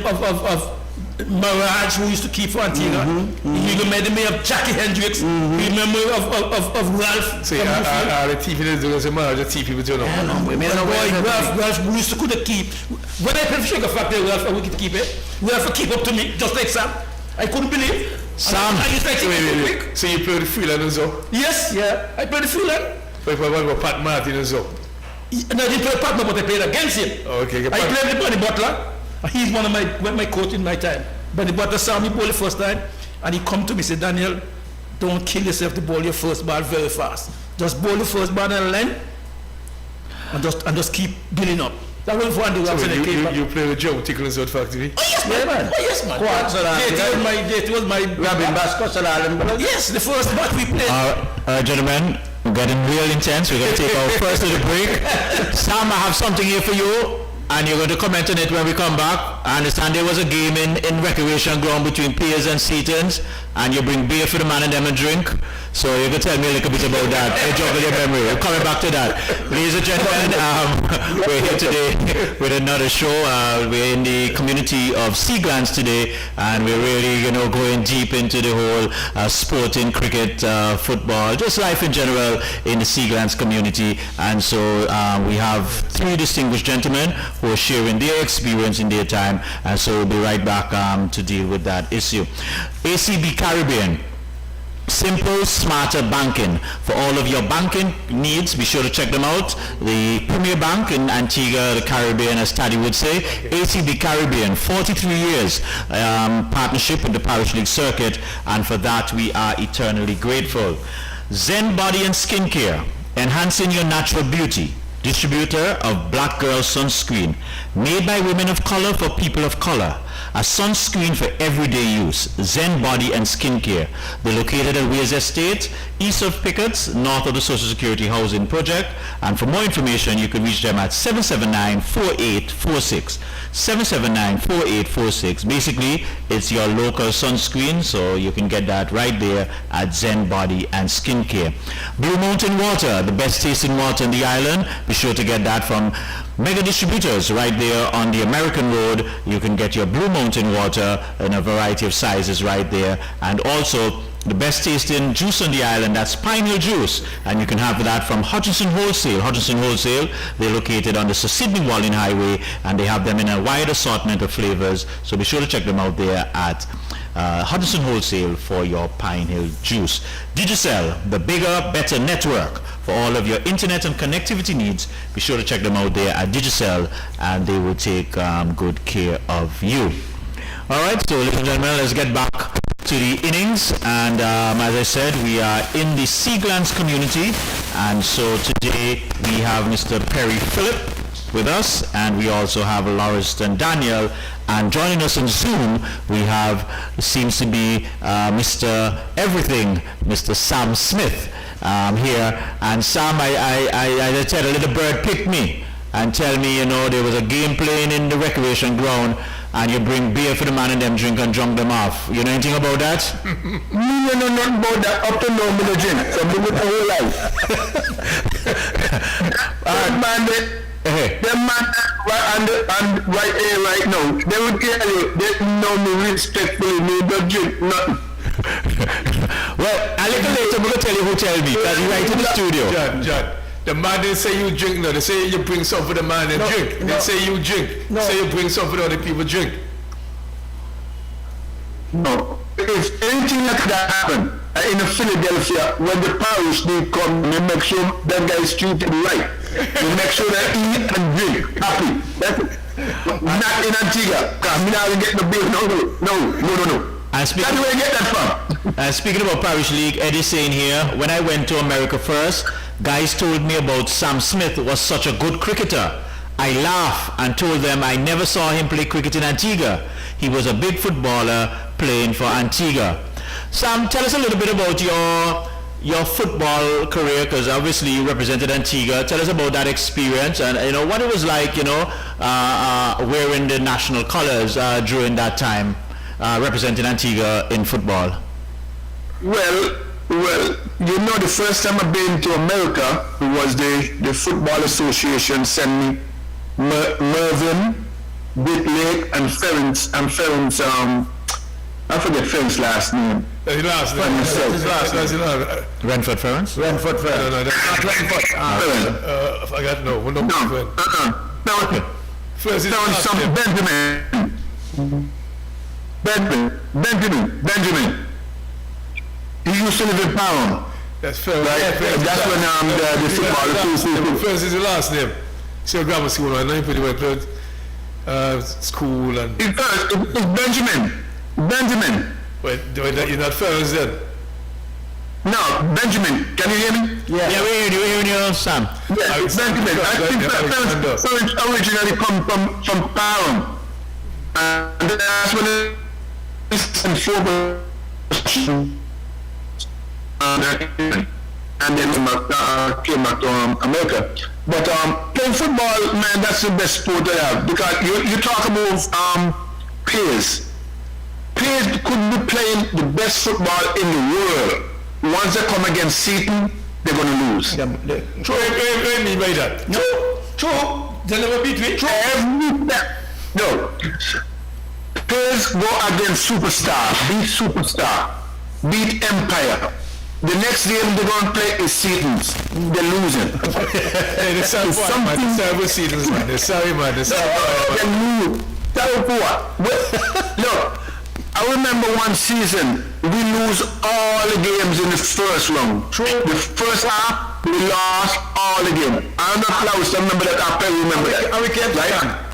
Mirage, who used to keep for Antigua. He reminded me of Jackie Hendricks. He remember of Ralph. See, the TV doesn't matter, the TV was doing Ralph, who used to could keep. When I played for Sugar Factory, Ralph, I would keep it. Ralph would keep up to me, just like Sam. I couldn't believe. Sam. I used to wait. So you played the freeland and so? Yes, I played the freeland. But what about Pat Martin and so? And I didn't play partner, but I played against him. Okay. I played with Bunny Butler. He's one of my coach in my time. Bunny Butler saw me bowl the first time, and he come to me and said, Daniel, don't kill yourself to bowl your first ball very fast. Just bowl the first ball and line, and just keep building up. That was for Andy Wilson. You play with Joe Tickle and Salt Factory? Oh yes, Yeah, man. man. Oh yes, man. Quartz and all that. It was my Robin Bascos and all them. Yes, the first match we played. Gentlemen, we're getting real intense. We're going to take our first little break. Sam, I have something here for you, and you're going to comment on it when we come back. I understand there was a game in recreation ground between Piers and Setons, and you bring beer for the man and them and drink. So you can tell me a little bit about that. I joggle your memory. We're coming back to that. Ladies and gentlemen, we're here today with another show. We're in the community of Seaglands today, and we're really, going deep into the whole sporting, cricket, football, just life in general in the Seaglands community. And so we have three distinguished gentlemen who are sharing their experience in their time, and so we'll be right back to deal with that issue. ACB Caribbean. Simple, smarter banking. For all of your banking needs, be sure to check them out. The Premier Bank in Antigua, the Caribbean, as Taddy would say. ACB Caribbean, 43 years partnership with the Parish League circuit, and for that we are eternally grateful. Zen Body and Skincare, enhancing your natural beauty. Distributor of Black Girl Sunscreen, made by women of color for people of color. A sunscreen for everyday use. Zen Body and Skincare. They're located at Weirs Estate, east of Pickett's, north of the Social Security Housing Project. And for more information, you can reach them at 779-4846. 779-4846. Basically, it's your local sunscreen, so you can get that right there at Zen Body and Skincare. Blue Mountain Water, the best tasting water in the island. Be sure to get that from mega distributors right there on the American Road. You can get your Blue Mountain Water in a variety of sizes right there. And also the best tasting juice on the island, that's Pine Hill Juice, and you can have that from Hutchinson Wholesale. Hutchinson Wholesale, they're located on the Sydney Walling Highway, and they have them in a wide assortment of flavors, so be sure to check them out there at Hutchinson Wholesale for your Pine Hill Juice. Digicel, the bigger, better network for all of your internet and connectivity needs. Be sure to check them out there at Digicel, and they will take good care of you. All right, so ladies and gentlemen, let's get back to the innings, and as I said, we are in the Seaglands community, and so today we have Mr. Perry Phillip with us, and we also have Loris and Daniel, and joining us on Zoom we have, seems to be Mr. Everything, Mr. Sam Smith here. And Sam, I said, a little bird picked me and tell me, there was a game playing in the recreation ground, and you bring beer for the man and them drink and drunk them off. You know anything about that? Me know nothing about that. Up to now, me no drink. So me with the whole life. Them man and right here, right now, they would tell you, they know me respectfully, me don't drink nothing. Well, a little later, I'm going to tell you who tell me, because he's right in the studio. John, the man didn't say you drink, no. They say you bring some for the man and drink. They say you drink. No. Say you bring some for the other people drink. No. If anything like that happen in Philadelphia, when the Parish League come, they make sure that guy is treated right. They make sure that he eat and drink happy. That's it. Not in Antigua, because me not get the bill. No. And speaking, That's where I get that from. Speaking about Parish League, Eddie's saying here, when I went to America first, guys told me about Sam Smith was such a good cricketer. I laughed and told them I never saw him play cricket in Antigua. He was a big footballer playing for Antigua. Sam, tell us a little bit about your football career, because obviously you represented Antigua. Tell us about that experience and what it was like, wearing the national colors during that time, representing Antigua in football. Well, the first time I've been to America was the Football Association sent me Mervyn, Bit Lake, and Ference, I forget Ference's last name. His last name. Renford Ference? Renford. No, that's not Renford. I got no. First is last name. Benjamin. He used to live in Pound. That's fair. Right? That's when the football association. First is the last name. So grammar school, I know pretty well played school and. It's Benjamin. Wait, you're not Ference then? Now, Benjamin, can you hear me? Yeah, we hear you, Sam. Yeah, Benjamin. I think that originally come from Param. And that's when it's in football. And then came back to America. But playing football, man, that's the best sport I have. Because you talk about players. Players could be playing the best football in the world. Once they come against Seton, they're going to lose. True. What do you mean by that? No. True. They never beat me. True. No. Players go against superstar, beat Empire. The next game they're going to play is Seton's. They're losing. Hey, they're sorry, man. They're terrible Setons, man. They're sorry, man. They're sorry. They lose. Look, I remember one season, we lose all the games in the first round. True. The first half, we lost all the games. I'm not close, I remember that, I remember that. And we came right?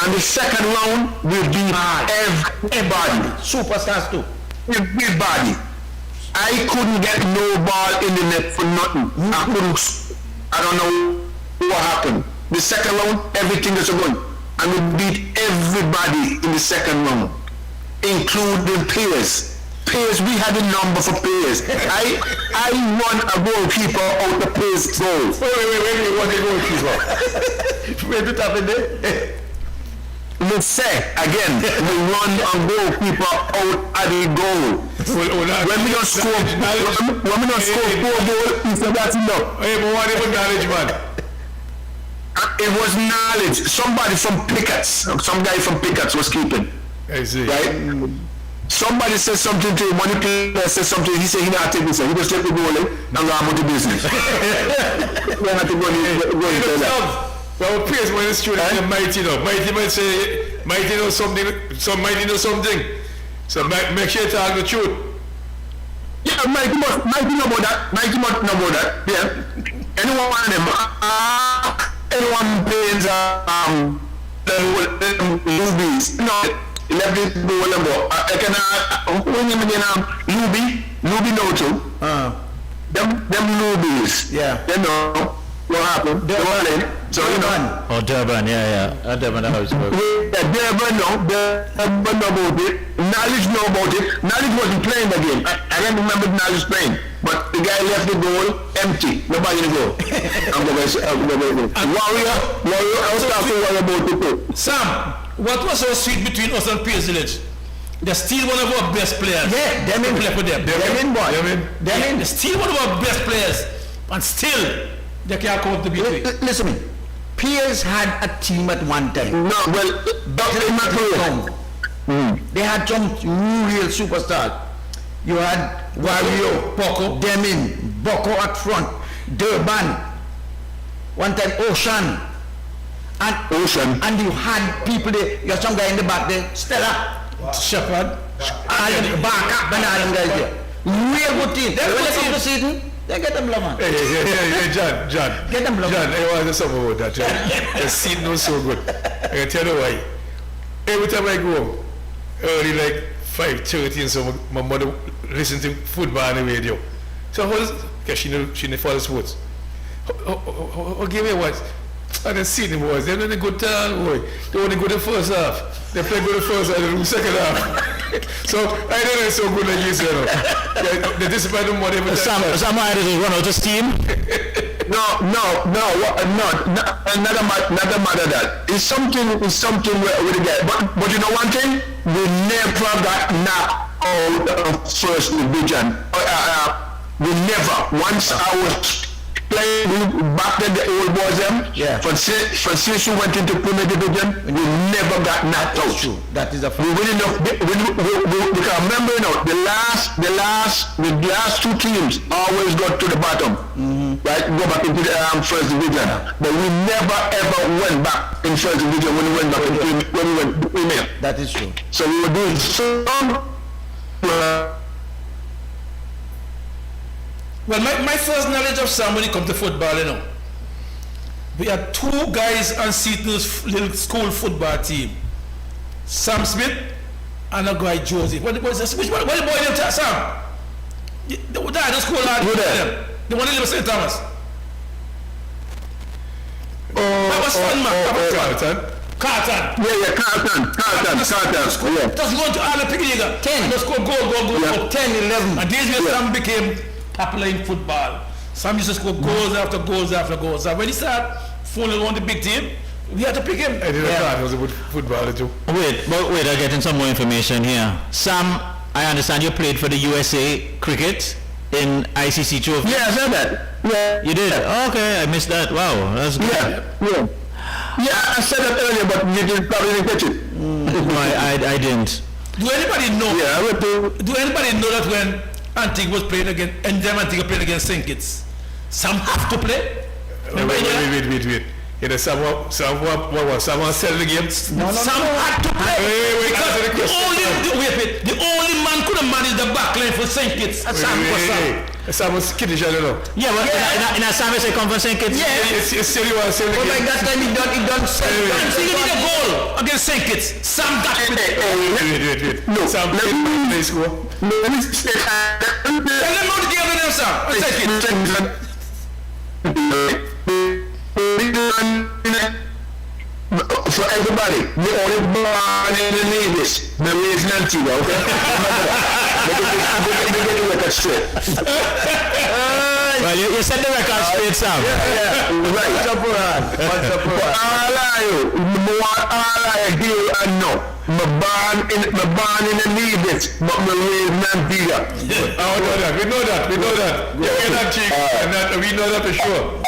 And the second round, we beat everybody. Superstars too. Everybody. I couldn't get no ball in the net for nothing. I don't know what happened. The second round, everything is going. And we beat everybody in the second round, including players. We had a number for players. I won a goalkeeper out the players' goal. Wait, what the goalkeeper? Wait, what happened there? Let's say, again, we run a goalkeeper out of the goal. When we don't score 4 goals, he said that's enough. Hey, but what about knowledge, man? It was knowledge. Somebody from Pickett's, some guy from Pickett's was keeping. I see. Right? Somebody said something to him, one player said something, he said he not take this, he just take the goal and go about the business. We have to go into that. Well, players when it's true, they're mighty enough. Mighty might say, mighty know something, some mighty know something. So make sure you talk the truth. Yeah, mighty know about that. Mighty must know about that. Yeah. Anyone of them, anyone plays Lubies. No, he left it go number. I can when him again Luby know too. Them Lubies. Yeah. They know what happened. They're running. So you know. Oh, Durban, yeah. Durban, that was good. Durban know about it. Knowledge know about it. Knowledge wasn't playing the game. I don't remember Knowledge playing. But the guy left the goal empty. Nobody in the goal. Warrior, I was talking to Warrior about it too. Sam, what was so sweet between us and Parish League? They're still one of our best players. Yeah, them in. Play for them. They're still one of our best players. And still, they can't come to beat me. Listen to me. Parish had a team at one time. No, well, Dr. Immaculate. They had some real superstars. You had Wario, Boko, Demin, Boko at front, Durban, one time Ocean, and you had people there. You had some guy in the back there, Stella, Shepherd, and Barker, and all them guys there. Real good team. When they come to Seton, they get them love, man. Hey, John. Get them love. John, I want to say something about that, John. The scene was so good. I can tell you why. Every time I go home, early like 5:30 and so my mother listens to football on the radio. So what is, because she didn't follow sports. Give me what? And the Seton boys, they're not a good time, boy. They only go the first half. They play good the first half, they do second half. So I don't know it's so good like you said. They discipline them whatever. Some riders will run out of steam. No, not a matter that. It's something with the guy. But you know one thing? We never got knocked out of first division. We never. Once I was playing back then, the old boys them. Yeah. Since you went into Premier Division, we never got knocked out. True. That is a fact. We win enough. We can remember, you know, the last two teams always got to the bottom, right? Go back into the first division, but we never ever went back in first division when we went back when we went to Premier. That is true. So we were doing some. Well, my first knowledge of Sam when it comes to football, you know, we had two guys on Seton's little school football team. Sam Smith and a guy Joseph. Which one? What the boy named Sam? The guy just football lad. Who that? The one that lives in St. Thomas. That was fun, man. Carlton. Yeah, Carlton. Yeah. Just going to all the Piggy League. 10. Just go. Yeah. 10, 11. And these where Sam became popular in football. Sam used to score goals after goals after goals. And when he started falling on the big team, we had to pick him. I didn't know he was a good footballer too. Wait, I'm getting some more information here. Sam, I understand you played for the USA cricket in ICC trophy. Yeah, I said that. Yeah. You did? Okay, I missed that. Wow, that's good. Yeah. Yeah, I said that earlier, but you probably didn't catch it. No, I didn't. Do anybody know? Yeah, I went to. Do anybody know that when Antigua was playing against, and them Antigua playing against St. Kitts, Sam have to play? Wait. You know, someone said the game. No. Sam had to play. Wait, answer the question. The only man could have managed the back line for St. Kitts. Sam was Sam. Sam was kiddish, I don't know. Yeah, but in a Sam say come from St. Kitts. Yeah. It's silly one, silly But game. like that time he done Until he did a goal against St. Kitts, Sam got it. Wait. No, Sam played score. Let me say Tell them how the game with them, Sam. St. Kitts. For everybody, we only born in the Nevis, the raised in Antigua, okay? Let me get the record straight. Well, you set the record straight, Sam. Yeah, right. What's up, But all I hear and know. My born in the Nevis, but my raised in Antigua. We know that. Yeah, we're not cheap, and that, we know that for sure.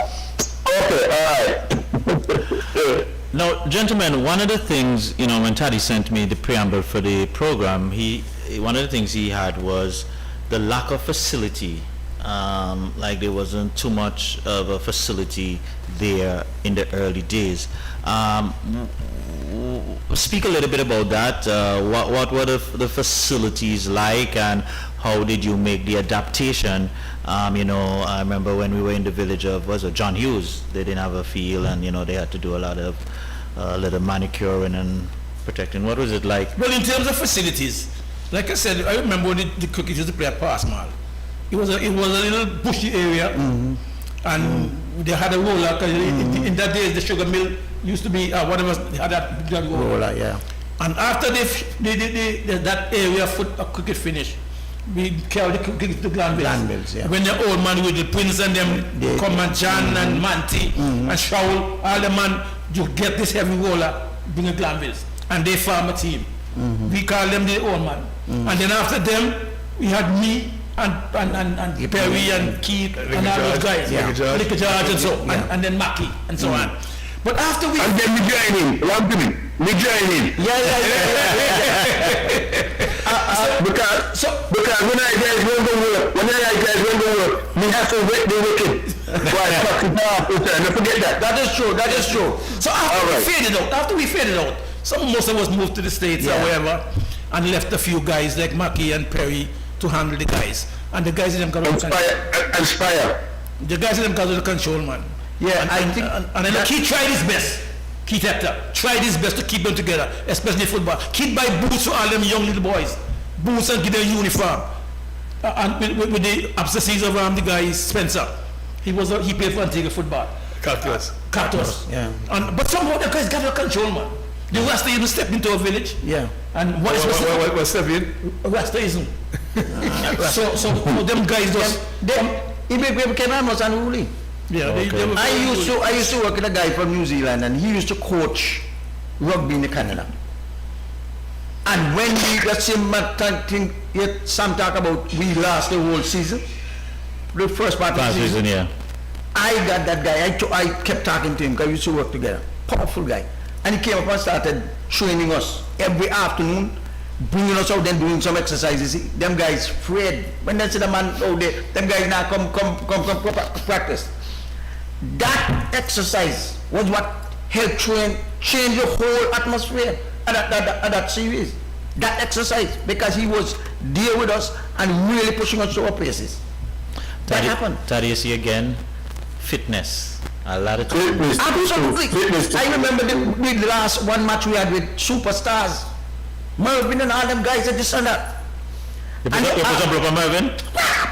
Okay, alright. Now, gentlemen, one of the things, you know, when Taddy sent me the preamble for the program, one of the things he had was the lack of facility. Like there wasn't too much of a facility there in the early days. Speak a little bit about that. What were the facilities like, and how did you make the adaptation? You know, I remember when we were in the village of, John Hughes, they didn't have a field, and, you know, they had to do a lot of little manicuring and protecting. What was it like? Well, in terms of facilities, like I said, I remember when the cricket used to play at Passmal. It was a little bushy area, and they had a roller, because in that days the sugar mill used to be, whatever, they had that Roller, yeah. And after that area of cricket finished, we carried the cricket to Glanville. Yeah. When the old man with the Prince and them come and John and Manti and Shaul, all the man, you get this heavy roller, bring a Glanville. And they form a team. We call them the old man. And then after them, we had me and Perry and Keith and all those guys. Liquor George and so, and then Mackie and so on. But after we... And then we join in. We join in. Because when I guys went to work, we have to wait the wicked. Don't forget that. That is true. So after we faded out, most of us moved to the States or wherever, and left a few guys like Mackie and Perry to handle the guys. And the guys in them got Inspire. The guys in them got the control, man. Yeah, and then Keith tried his best. Keith Hector tried his best to keep them together, especially football. Keith buy boots for all them young little boys, boots and give them uniform. And with the absences of the guy Spencer, he played for Antigua football. Cartos. Yeah. But somehow the guys got a control, man. The Rasta even stepped into a village. Yeah. And what step in? Rastaism. So them guys just He became almost unruly. yeah. Okay. I used to work with a guy from New Zealand, and he used to coach rugby in Canada. And when we got some talk about we lost the whole season, the first part of the season, yeah. I got that guy. I kept talking to him because we used to work together. Powerful guy. And he came up and started training us every afternoon, bringing us out, then doing some exercises. Them guys afraid. When they see the man out there, them guys now come practice. That exercise was what helped change the whole atmosphere at that series. That exercise, because he was there with us and really pushing us to our places. That happened. Taddy, you see again, fitness. A lot of time. Absolutely. I remember the last one match we had with superstars. Mervyn and all them guys at the center. You put up Mervyn?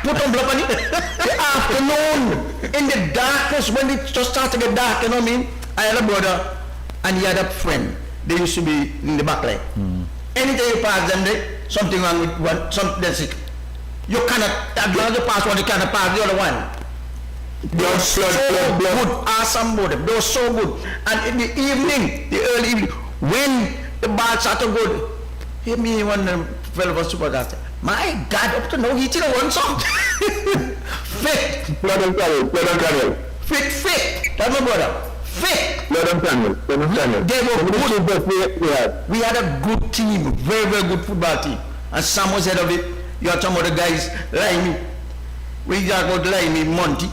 put on block on it. The afternoon, in the darkness, when it just started to get dark, you know what I mean? I had a brother and he had a friend. They used to be in the back line. Anytime you pass them, something wrong with one, that's it. You cannot, as long as you pass one, you cannot pass the other one. They were so good, awesome both. They were so good. And in the evening, the early evening, when the ball started to go, hear me one fellow was super after. My God, up to now, he still one song. Fit. Blood and Samuel. Fit. That's my brother. Fit. Blood and Samuel. They were good. We had a good team, very, very good football team. And Sam was head of it. You had some other guys, Limey. We talk about Limey, Monty.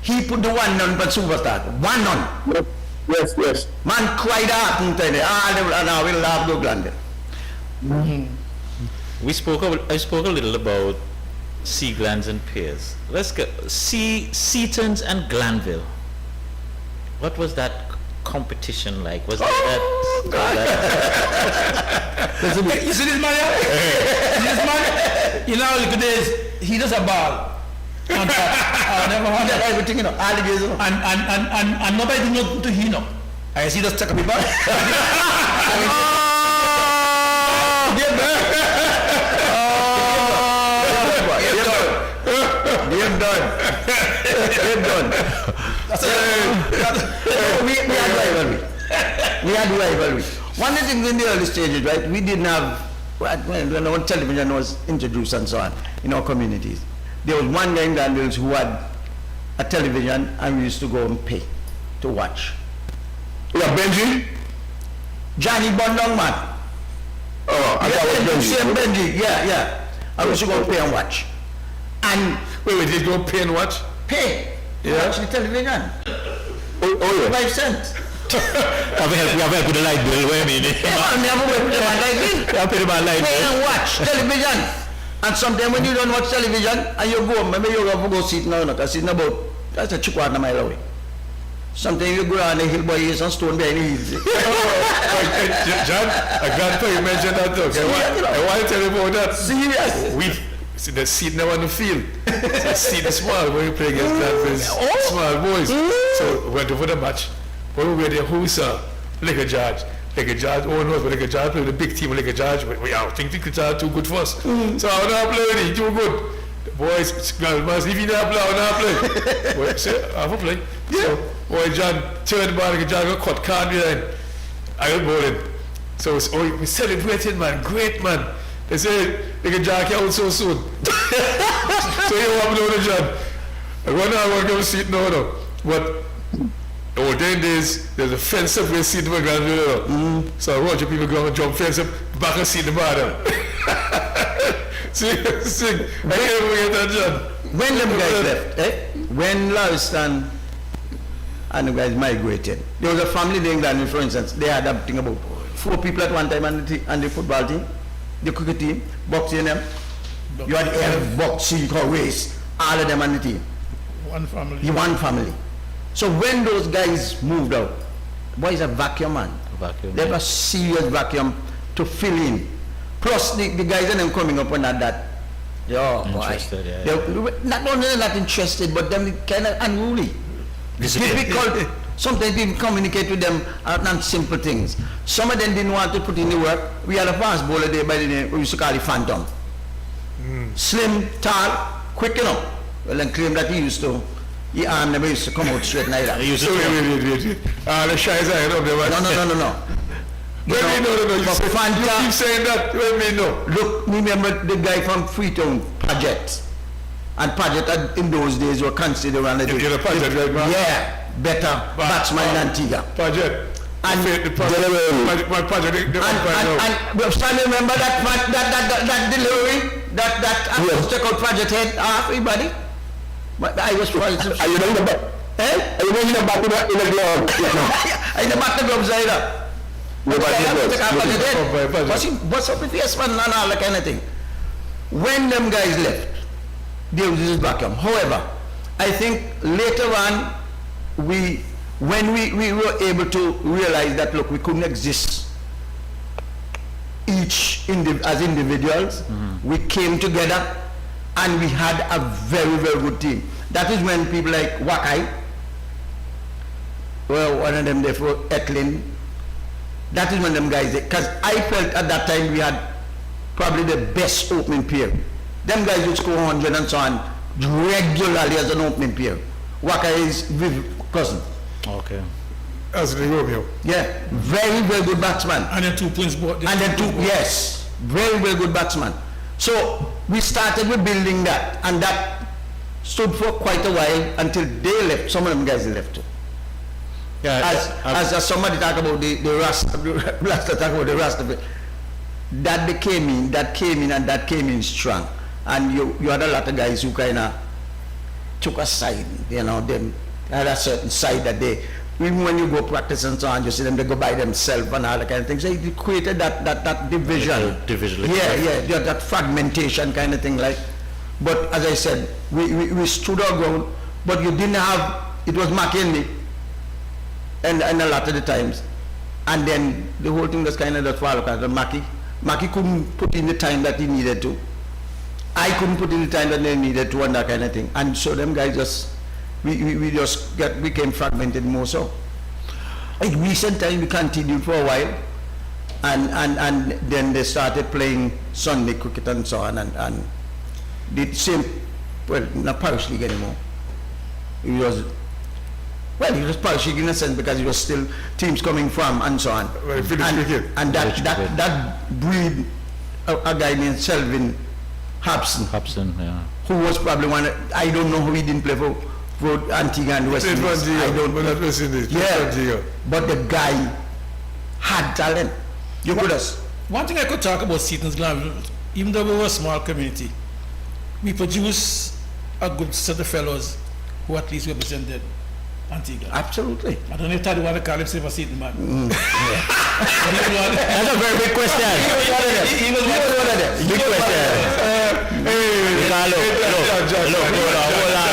He put the 1-0 but superstar. 1-0. Yes. Man cried out and said, I will laugh go Glanville. I spoke a little about Seaglands and Pears. Let's go. Seatons and Glanville. What was that competition like? Was that? You see this man here? This man, you know, look at this. He does a ball. And never won that. Everything, you know, alligator. And nobody did not to him, you know. I see just take a ball. Game done. We had rivalry. One of the things in the early stages, right? We didn't have, when television was introduced and so on in our communities. There was one guy in Danville who had a television and we used to go and pay to watch. Yeah, Benji? Johnny Bondong man. Oh, I thought it was Same Benji. Benji, yeah. I used to go and pay and watch. And Wait, did you go pay and watch? pay. Yeah. Watch the television. Oh, yeah. 5 cents. We have help with the light bill. Wait a minute. I never went to the man like this. I'll pay the man light Pay bill. and watch television. And sometimes when you don't watch television and you go, maybe you go sit now, because it's about, that's a $2 mile away. Sometimes you go on the hill boy, and stone behind the hills. John, I'm glad you mentioned that though. I want to tell you about that. Serious? We see the seat now on the field. The seat is small when you play against that small boys. So we went over the match. When we were there, who saw Liquor George? Liquor George, oh no, but Liquor George played the big team with Liquor George. We think Liquor George too good for us. So I don't play with it, too good. The boys, girls, if you don't play, I don't play. Boy, say, I have play. So, boy, John turned the ball, Liquor George got caught, can't be there. I got bowling. So we celebrating, man, great man. They say, Liquor George came out so soon. So you want to know, John. I want to go sit now, though. But over 10 days, there's a fence up where seat in my grandmother. So I watch people go and jump fence up, back and seat in the bottom. Sing. I can't forget that, John. When them guys left, when Laristan and the guys migrated, there was a family in England, for instance, they had a thing about 4 people at one time on the football team, the cricket team, boxing them. You had boxing, race, all of them on the team. One family. One family. So when those guys moved out, boy is a vacuum man. They have a serious vacuum to fill in. Plus the guys and them coming up on that. Oh boy. Interested, yeah, They're not only not interested, but them kind of unruly. Difficult. Sometimes people communicate with them on simple things. Some of them didn't want to put in the work. We had a fast bowler there by the name, we used to call it Phantom. Slim, tall, quick, you know. Well, and claim that he used to. He arm never used to come out straight like that. So wait. The shy side of the one. No. No. You keep saying that. Let me know. Look, remember the guy from Freetown, Paget. And Paget in those days were considered one of the... You're a Paget, right, man? Yeah, better batsman than Tiga. Paget. And Stanley, remember that delivery? That took out Paget head off everybody? But I was trying to... Are you doing the back? Are you doing the back in the glove? In the back of the gloves either. What's up with this man and all that kind of thing? When them guys left, there was this vacuum. However, I think later on, when we were able to realize that, look, we couldn't exist as individuals, we came together and we had a very, very good team. That is when people like Wakai, well, one of them there for Etlin, that is when them guys, because I felt at that time we had probably the best opening pair. Them guys would score 100 and so on regularly as an opening pair. Wakai is Viv cousin. Okay. As the Romeo. Yeah, very, very good batsman. And then 2 points. And then yes, very, very good batsman. So we started with building that, and that stood for quite a while until they left. Some of them guys left too. Yeah. As somebody talk about the Rasta, talk about the Rasta, that came in strong, and you had a lot of guys who kind of took a side, you know, them had a certain side that they, even when you go practice and so on, you see them, they go by themselves and all that kind of thing. So it created that division. Yeah, that fragmentation kind of thing, like. But as I said, we stood our ground, but you didn't have, it was McKinley, and a lot of the times. And then the whole thing was kind of that fall apart. Maki couldn't put in the time that he needed to. I couldn't put in the time that they needed to, and that kind of thing. And so them guys just, we just became fragmented more so. In recent time, we continued for a while, and then they started playing Sunday cricket and so on, and the same, well, not Parish League anymore. It was Parish League in a sense because it was still teams coming from and so on. Well, cricket. And that breed a guy named Selvin Hobson, yeah. who was probably one, I don't know who he didn't play for Antigua and West Indies. I don't know. Yeah, but the guy had talent. You could have. One thing I could talk about Seaton's Glam, even though we were a small community, we produced a good set of fellows who at least represented Antigua. Absolutely. I don't know if you want to call him Silver Seaton, man. That's a very big question. He was one of them. Big question.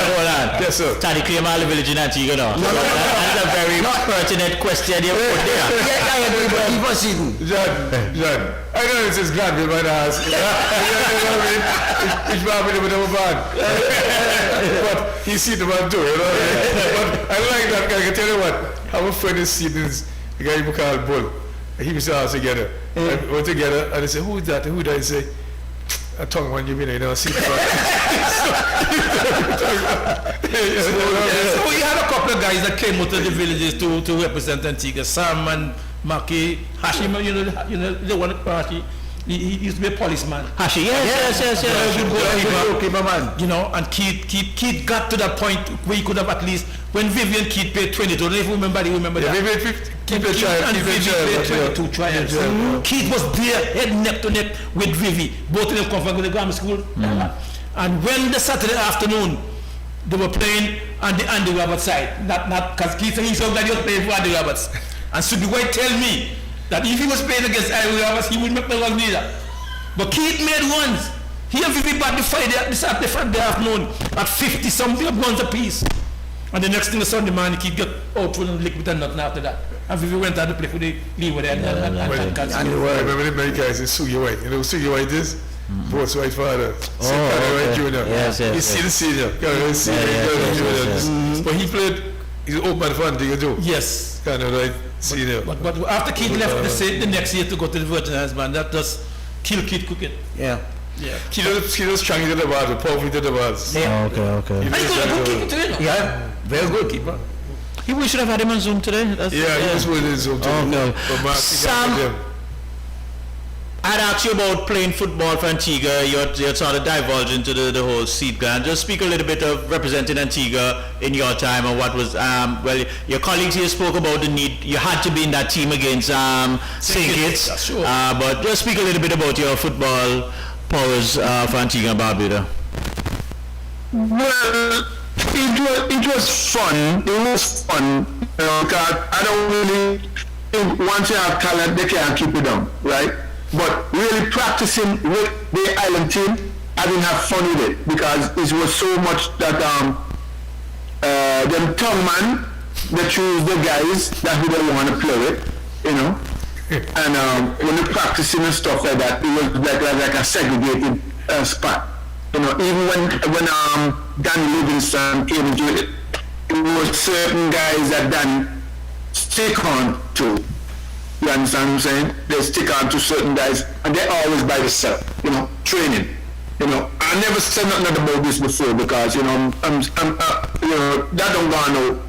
Hold on. Yes, sir. Tadi claim all the village in Antigua now. That's a very pertinent question you put there. Yeah, I agree, but he was Seaton. John, I know this is Granville, my ass. You know what I mean? It's probably with a man. But he's seen the man too, you know what I mean? But I like that guy. I can tell you what, our friend is Seaton's, the guy you call Bull. He was all together. And we're together, and they say, who is that? Who did I say? A tongue one, you mean, you know, see. So we had a couple of guys that came out of the villages to represent Antigua. Sam and Maki, Hashim, you know, the one party. He used to be a policeman. Hashi, yes. Goalkeeper man. You know, and Keith got to that point where he could have at least, when Vivian Keith played 22, I don't know if you remember that. Vivian 50. Keep the child. 22 trials. Keith was there, head neck to neck with Vivi. Both of them come from the grammar school. And when the Saturday afternoon, they were playing on the Andy Roberts side. Not because Keith said he so glad he was playing for Andy Roberts. And Subi White tell me that if he was playing against Andy Roberts, he would make the runs neither. But Keith made runs. He and Vivi back the Saturday Friday afternoon at 50 something runs a piece. And the next thing the Sunday morning, Keith got out for the liquid and nothing after that. And Vivi went out to play for the league with and I remember the many guys in Sugi White. You know who Sugi White is? Both White father. White Jr. Yes. He's still senior. But he played, he's open for Antigua too. Yes. Kind of like senior. But after Keith left the next year to go to the Virgin Islands, man, that just killed Keith cricket. Yeah. Keith was strong into the ball, powerful into the balls. Yeah. Okay. And he's a good keeper too, you know? Yeah, very good keeper. We should have had him on Zoom today. He was with Zoom too. Okay. Sam, I'd asked you about playing football for Antigua. You're sort of divulged into the whole seed gland. Just speak a little bit of representing Antigua in your time and what was, your colleagues here spoke about the need, you had to be in that team against St. Kitts. Sure. But just speak a little bit about your football powers for Antigua and Barbuda. Well, it was fun. It was fun. Because I don't really think once you have talent, they can't keep it down, right? But really practicing with the island team, I didn't have fun with it because it was so much that them tongue man, they choose the guys that who they want to play with, you know. And when you're practicing and stuff like that, it was like a segregated spot. You know, even when Dan Livingston came into it, it was certain guys that Dan stick on to. You understand what I'm saying? They stick on to certain guys, and they're always by themselves, you know, training. You know, I never said nothing about this before because, you know, I'm you know, that don't go on or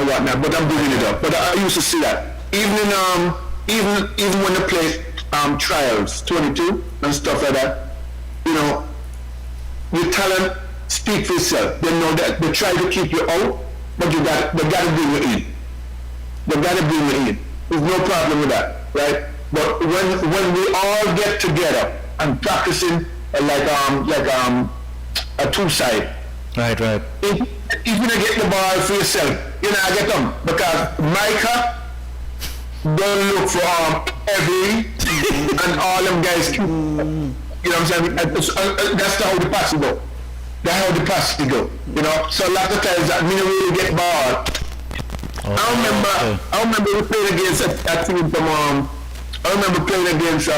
whatnot, but I'm bringing it up. But I used to see that. Even when they play trials, 22 and stuff like that, you know, your talent speak for itself. They know that they try to keep you out, but they got to bring you in. They got to bring you in. There's no problem with that, right? But when we all get together and practicing like a two-side. Right. If you don't get the ball for yourself, you know, I get them because Micah don't look for Evie and all them guys. You know what I'm saying? That's how the pass go. That's how the pass go. You know. So a lot of times that we don't really get ball. I remember we played against I think from I remember playing against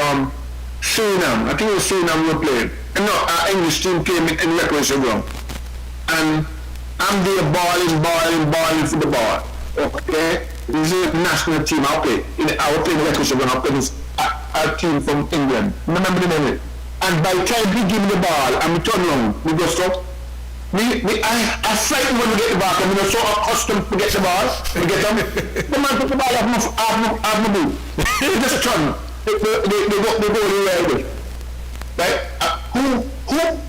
Suriname. I think it was Suriname we played. And no, our English team came in recreation ground. And I'm there balling for the ball. Okay? This is a national team I play. I was playing recreation ground. I played this our team from England. Remember the name? And by the time he give me the ball and we turn around, we go stop. I frightened when we get the ball and we were so accustomed to get the ball. We get them. The man put the ball off my boot. They just turn. They go anywhere. Right? Who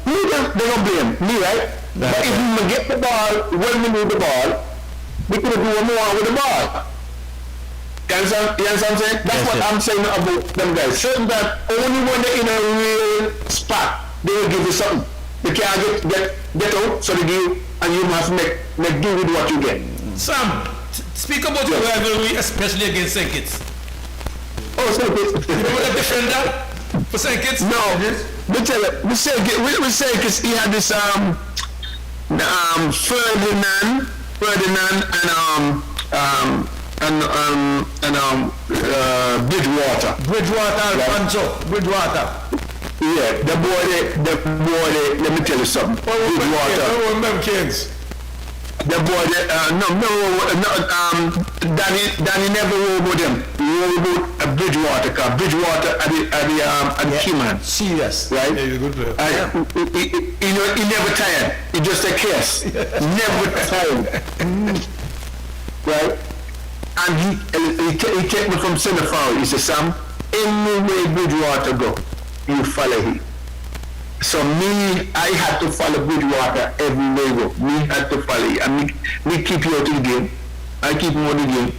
they don't blame? Me, right? But if we get the ball, when we need the ball, we could do more with the ball. You understand what I'm saying? That's what I'm saying about them guys. Certain that only when they're in a real spot, they will give you something. They can't get out, so they give you, and you must make do with what you get. Sam, speak about your rivalry, especially against St. Kitts. Oh, St. Kitts. You were the defender for St. Kitts? No, we say because he had this Ferdinand and Bridgewater. Bridgewater. Yeah, the boy, let me tell you something. One of them kids. The boy, Danny never wore with him. He wore with Bridgewater, because Bridgewater at the key man. Serious. Right? Yeah, he's a good player. He never tired. He just a case. Never tired. Right? And he take me from center forward. He said, Sam, any way Bridgewater go, you follow him. So I had to follow Bridgewater everywhere we go. Me had to follow him. And me keep you out of the game. I keep him out of the game.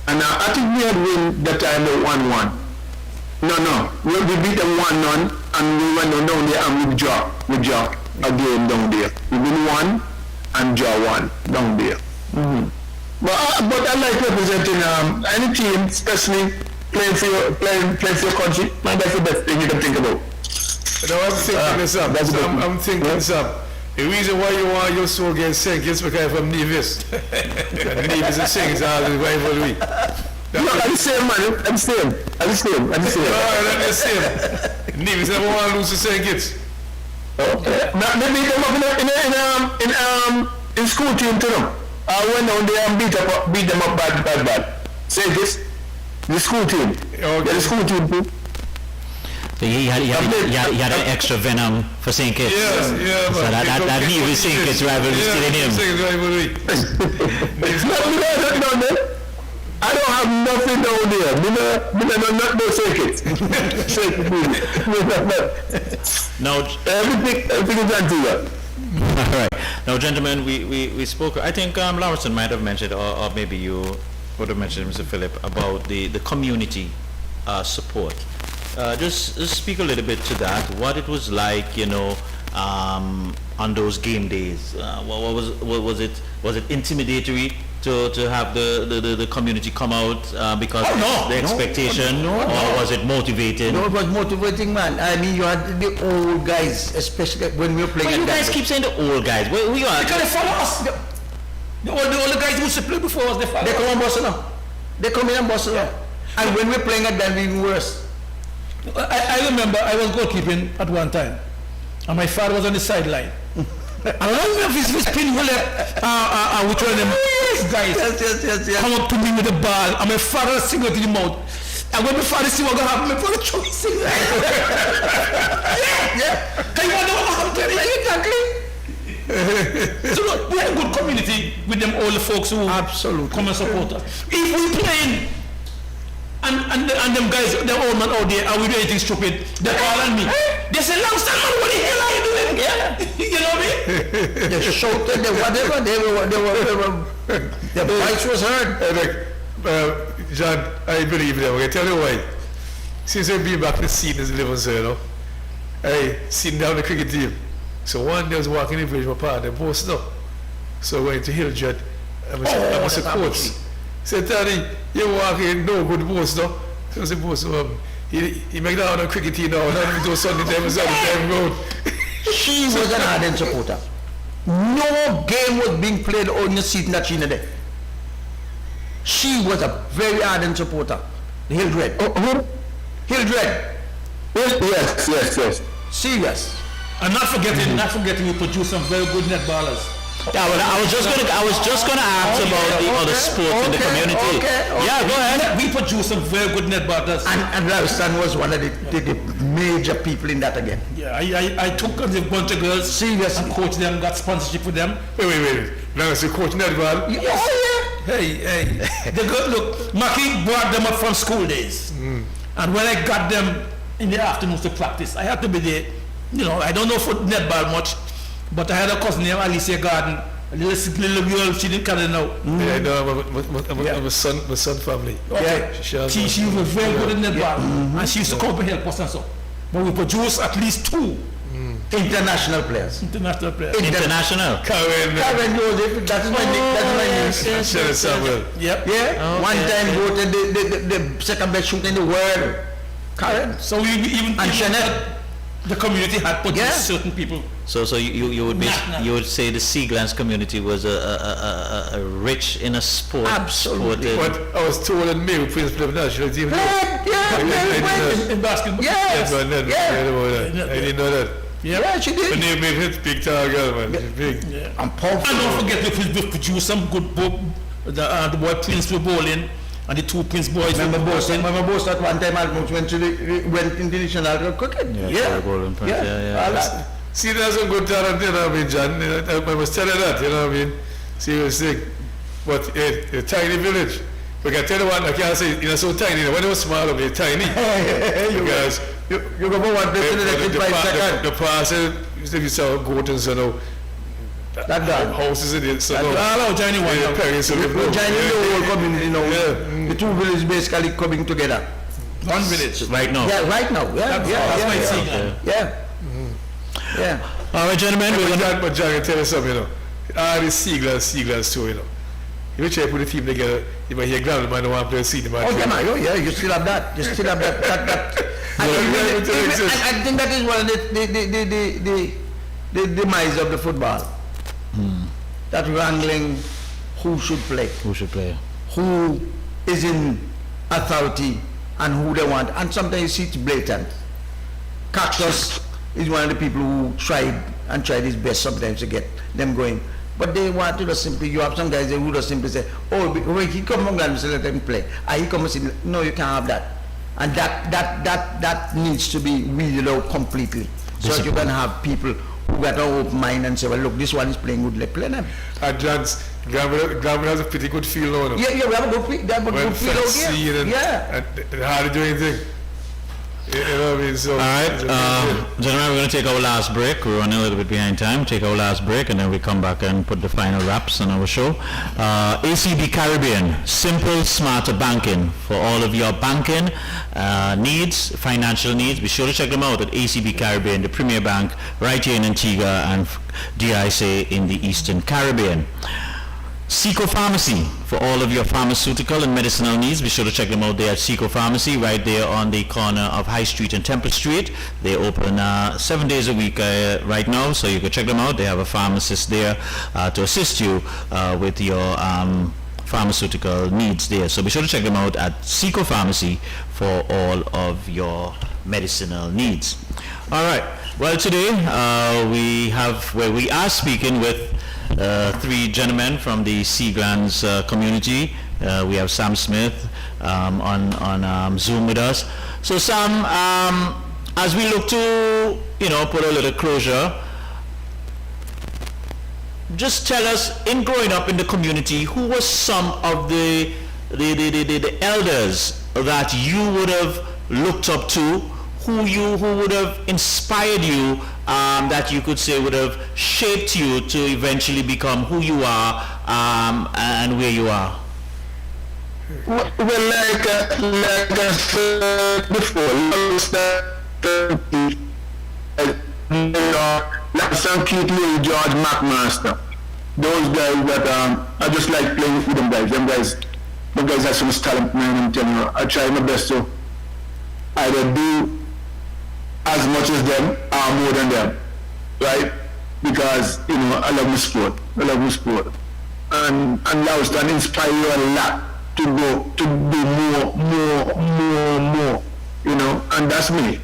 And I think we had win that time 1-1. No. We beat them 1-0 and we went down there and we draw a game down there. We win 1 and draw 1 down there. Mm-hmm. But I like representing any team, especially playing for your country. That's the best thing you can think about. You know, I'm thinking this up. I'm thinking this up. The reason why you want your soul against St. Kitts because from Nevis. And Nevis and St. Kitts are the rivalry. No, I'm the same, man. I'm the same. No, I'm the same. Nevis never want to lose to St. Kitts. Okay. Now, they beat them up in school team to them. I went down there and beat them up bad. St. Kitts, the school team. Okay. Yeah, the school team too. So he had an extra venom for St. Kitts. Yeah. So that Nevis St. Kitts rivalry is still in him. I don't have nothing down there. Me no St. Kitts. Now, everything is done to you. all right. Now, gentlemen, we spoke. I think Lawrence might have mentioned, or maybe you would have mentioned, Mr. Philip, about the community support. Just speak a little bit to that. What it was like, you know, on those game days. What was it? Was it intimidatory to have the community come out because the expectation, or was it motivating? No, it was motivating, man. I mean, you had the old guys, especially when we were playing. Well, you guys keep saying the old guys. Where we are? Because they follow us. The older guys who used to play before us, they follow. They come and boss now. They come in and boss now. And when we're playing at them, even worse. I remember I was goalkeeping at one time, and my father was on the sideline. And I don't know if his pin will which one of them guys come up to me with the ball, and my father single to the mouth. And when my father see what going to happen, my father choke his single. Yeah. Can you wonder what happened to me? Exactly. So look, we have a good community with them all the folks who come and support us. If we playing and them guys, the old man out there, and we do anything stupid, they call on me. They say, Langston, man, what the hell are you doing? Yeah. You know what I mean? They shouted, they whatever, their voice was heard. John, I believe them. I tell you why. Since I've been back in the scene as 11, so, you know, I seen down the cricket team. So one day I was walking in the village, my partner, both know. So I went to Hildred, I was a coach. Said, Tony, you walking, no good boss, no? So I said, boss, he make that on a cricket team now, and I do Sunday time, road. She was an ardent supporter. No game was being played on the seat that she did. She was a very ardent supporter. Hildred. Hildred. Yes. Serious. And not forgetting, we produce some very good netballers. Yeah, well, I was just gonna ask about the other sports in the community. Yeah, go ahead. We produce some very good netballers. And Ralston was one of the major people in that again. Yeah, I took a bunch of girls, serious, and coached them, got sponsorship with them. Wait. Now it's a coach netball. Yes. Hey. The girl, look, Maki brought them up from school days. And when I got them in the afternoons to practice, I had to be there. You know, I don't know for netball much, but I had a cousin named Alicia Garden, a little girl, she didn't carry now. Yeah, no, my son family. Okay. She was very good in netball, and she used to come and help us and so. But we produced at least 2 international players. International. Karen Joseph, that's my niece. Yes. Samuel. Yep. Yeah. One time voted the second best shooter in the world. Karen. So we even and Shanette. The community had produced certain people. So you would say the Seaglans community was a rich in a sport. Absolutely. But I was told in May Prince played national team. In basketball. Yes. I didn't know that. Yeah, she did. Her name is big tall girl, man. She's big. Yeah. And powerful. And don't forget we produced some good book. The boy Prince were bowling. And the 2 Prince boys. Remember boss at one time almost went international cricket. Yeah. See, there's a good talent, you know what I mean, John? I was telling that, you know what I mean? Seriously. But a tiny village. But I tell you what, I can't say, you know, so tiny. When it was small, it was tiny. Because you go for one place in the next 5 seconds. The parcel, you saw goats and so now. That guy. Houses in it, so Johnny one. Johnny the whole community now. The 2 villages basically coming together. One village. Right now. Yeah, right now. That's my Seagland. Yeah. All right, gentlemen. But John, I tell you something, you know. The Seaglans too, you know. You try to put the team together, you might hear grandman want to play seed. Yeah, you still have that. I think that is one of the demise of the football. That wrangling who should play, who is in authority, and who they want. And sometimes you see it's blatant. Cactus is one of the people who tried his best sometimes to get them going. But they want to just simply, you have some guys who just simply say, oh, he come from Ghana, so let him play. He comes and say, no, you can't have that. And that needs to be weeded out completely. So that you can have people who got an open mind and say, well, look, this one is playing good, let's play them. And John's, Grandma has a pretty good feel now. Yeah, we have a good feel out here. And hardly do anything. You know what I mean? So, all right, gentlemen, we're going to take our last break. We're running a little bit behind time. Take our last break, and then we come back and put the final wraps on our show. ACB Caribbean, simple, smarter banking for all of your banking needs, financial needs. Be sure to check them out at ACB Caribbean, the premier bank right here in Antigua and DIC in the Eastern Caribbean. Seco Pharmacy for all of your pharmaceutical and medicinal needs. Be sure to check them out there at Seco Pharmacy right there on the corner of High Street and Temple Street. They open 7 days a week right now, so you can check them out. They have a pharmacist there to assist you with your pharmaceutical needs there. So be sure to check them out at Seco Pharmacy for all of your medicinal needs. All right. Well, today we are speaking with three gentlemen from the Seaglands community. We have Sam Smith on Zoom with us. So Sam, as we look to put a little closure, just tell us, in growing up in the community, who was some of the elders that you would have looked up to, who would have inspired you, that you could say would have shaped you to eventually become who you are and where you are? Well, like I said before, like some Keith Lee, George McMaster, those guys that I just like playing with them guys. Them guys have so much talent, man. I'm telling you, I try my best to either do as much as them or more than them, right? Because I love my sport. And Laoston inspire you a lot to go to do more, and that's me.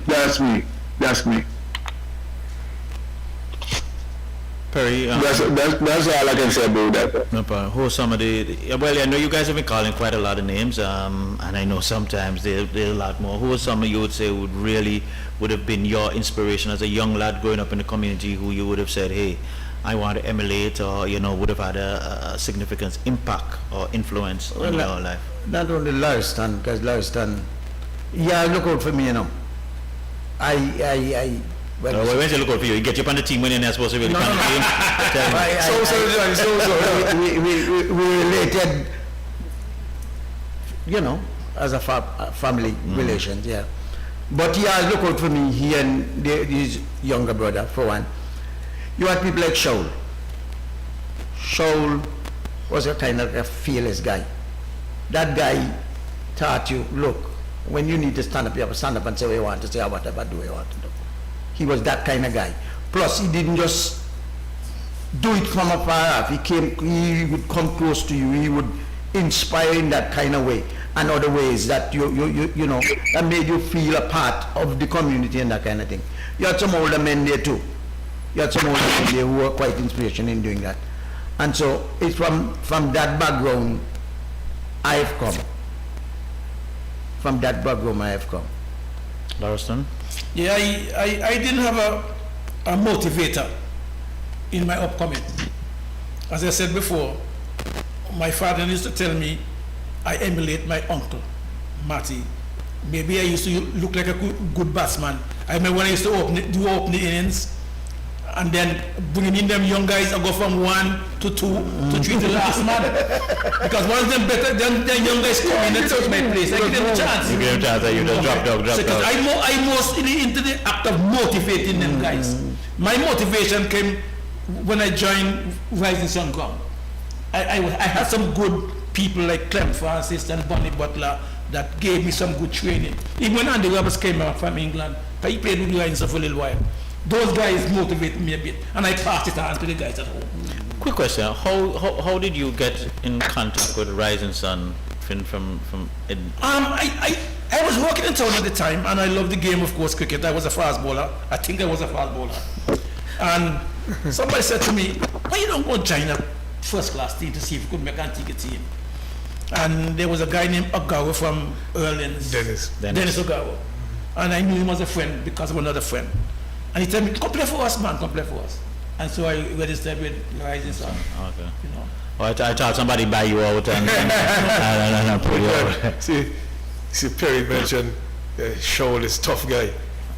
Perry, that's all I can say about that. no problem. Who are some of well, I know you guys have been calling quite a lot of names, and I know sometimes there are a lot more. Who are some of you would say would have been your inspiration as a young lad growing up in the community, who you would have said, hey, I want to emulate, or would have had a significant impact or influence on your life? Not only Laoston, because Laoston, look out for me, Well, when you look out for you, you get you up on the team when you're not supposed to be on the team. We related, as a family relations, yeah. But look out for me, he and his younger brother, for one. You had people like Shaul. Shaul was a kind of a fearless guy. That guy taught you, look, when you need to stand up, you have to stand up and say what you want to say, or whatever do you want to do. He was that kind of guy. Plus, he didn't just do it from afar off. He would come close to you. He would inspire in that kind of way, and other ways that that made you feel a part of the community and that kind of thing. You had some older men there too. You had some older men there who were quite inspirational in doing that. And so it's from that background I've come. From that background I have come. Laoston? Yeah, I didn't have a motivator in my upcoming. As I said before, my father used to tell me I emulate my uncle, Marty. Maybe I used to look like a good batsman. I remember when I used to do opening innings, and then bringing in them young guys, I go from 1 to 2 to 3 to the last man. Because once them better, then young guys come in and take my place. I give them a chance. You give them a chance, you just drop dog. I'm mostly into the act of motivating them guys. My motivation came when I joined Rising Sun Ground. I had some good people like Clem Francis and Bonnie Butler that gave me some good training. Even when Andy Roberts came out from England, he played with Rising Sun for a little while. Those guys motivated me a bit, and I passed it on to the guys at home. Quick question: How did you get in contact with Rising Sun from? I was working in town at the time, and I loved the game, of course, cricket. I was a fast bowler. I think I was a fast bowler. And somebody said to me, "Why you don't go join a first-class team to see if you could make an Antigua team?" And there was a guy named Ogawa from Erlins. Dennis Ogawa. And I knew him as a friend because of another friend. And he told me, come play for us, man, come play for us. And so I registered with Rising Sun. Okay. Oh, I thought somebody buy you out and pull you out. See, Perry mentioned Shaul is tough guy.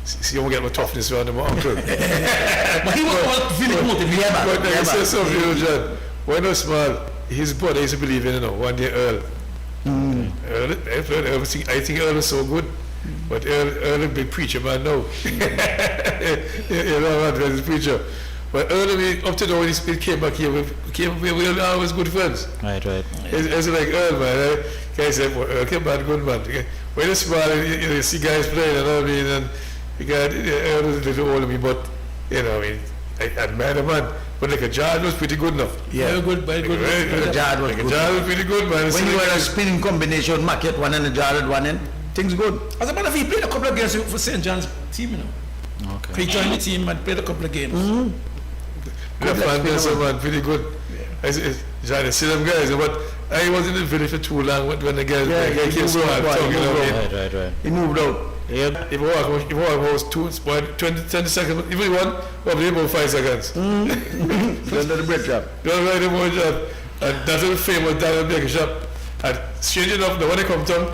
See, you won't get no toughness around him, uncle. But he was really motivated. But I say something, John. When I was small, his brother used to believe in, one day Earl. Earl, I think Earl was so good. But Earl a big preacher, man, no. He's a preacher. But Earl, up to now, when he came back here, we were always good friends. Right. It's like Earl, man. Guy said, well, Earl came back, good man. When you're small, you see guys playing, you know what I mean? And Earl was a little older than me, but, I admire the man. But like a Jard was pretty good enough. Yeah, very good. Jard was pretty good, man. When you were a spinning combination, market one and a Jard one end, things good. As a matter of fact, he played a couple of games for St. John's team, He joined the team and played a couple of games. Good man, man, pretty good. Trying to see them guys, but I was in the village for too long when the guys came so hard talking about it. Right. He moved out. Yep. If you walk was 20 seconds, if you want, probably about 5 seconds. Don't let the bread drop. Don't write more job. And that's a famous Daniel Baker shop. And strange enough, now when they come down,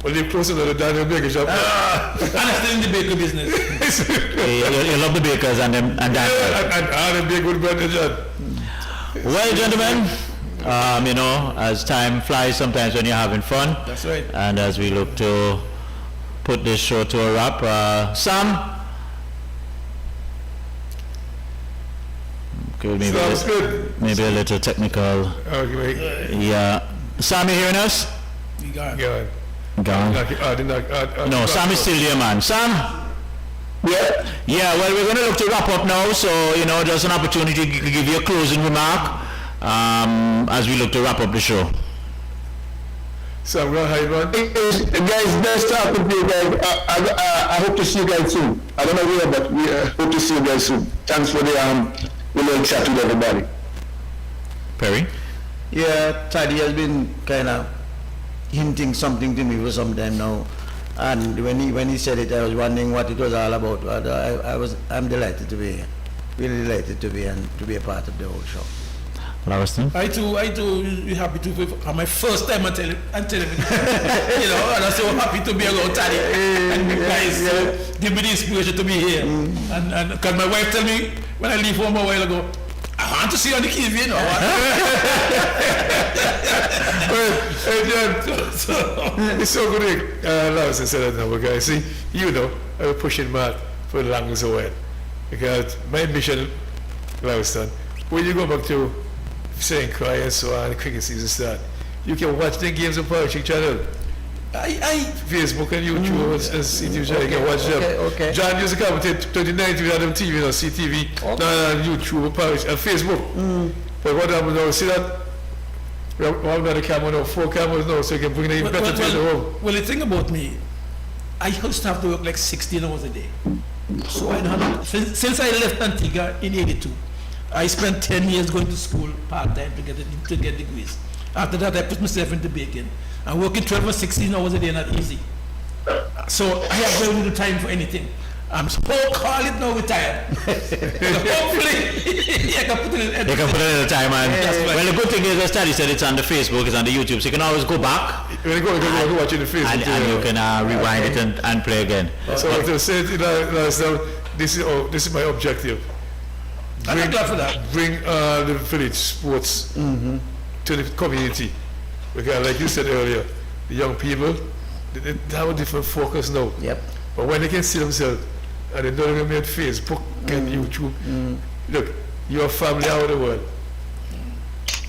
well, live closer to the Daniel Baker shop. And I'm still in the baker business. You love the bakers and them and that. And all the big good bread, John. Well, gentlemen, you know, as time flies, sometimes when you're having fun. That's right. And as we look to put this show to a wrap, Sam. Okay, Sounds good. maybe a little technical. Okay, Yeah. Sam, you hearing us? We got go on. Gone. No, Sam is still here, man. Sam? Yeah. Yeah, well, we're going to look to wrap up now, so, you know, just an opportunity to give you a closing remark as we look to wrap up the show. So I'm going to hide one. Guys, nice talking to you guys. I hope to see you guys soon. I don't know where, but we hope to see you guys soon. Thanks for the little chat with everybody. Perry? Yeah, Taddy has been kind of hinting something to me for some time now. And when he said it, I was wondering what it was all about. But I'm delighted to be here. Really delighted to be and to be a part of the whole show. Lariston? I too be happy to be for my first time on television. You know, and I'm so happy to be around Taddy. And you guys give me the inspiration to be here. And because my wife tell me when I leave home a while ago, I want to see you on the TV, you know. Hey, John, it's so good. Larson said that now, guys. See, you know, I was pushing Mark for the longest while. Because my mission, Larson, when you go back to St. Croix and so on, the cricket season start, you can watch the games on Parish League channel. Facebook and YouTube and CTV channel, you can watch them. Okay. John used to commentate 2019 on them TV, you know, CTV, now on YouTube, Parish, and Facebook. But what happened now, see that? We have got a camera now, 4 cameras now, so you can bring the better to the home. Well, the thing about me, I used to have to work like 16 hours a day. So I don't have, since I left Antigua in 82, I spent 10 years going to school part-time to get degrees. After that, I put myself into baking. And working 12 or 16 hours a day, not easy. So I have very little time for anything. I'm so call it now retired. Hopefully, I can put it in. You can put it at a time, and right. well, the good thing is, as Taddy said, it's on the Facebook, it's on the YouTube, so you can always go back When you go watch it on Facebook. and you can rewind it and play again. So to say it last time, this is my objective. I'm glad for that. Bring the village sports to the community. Because like you said earlier, the young people, they have a different focus now. Yep. But when they can see themselves, and they don't even make Facebook and YouTube, look, your family out of the world,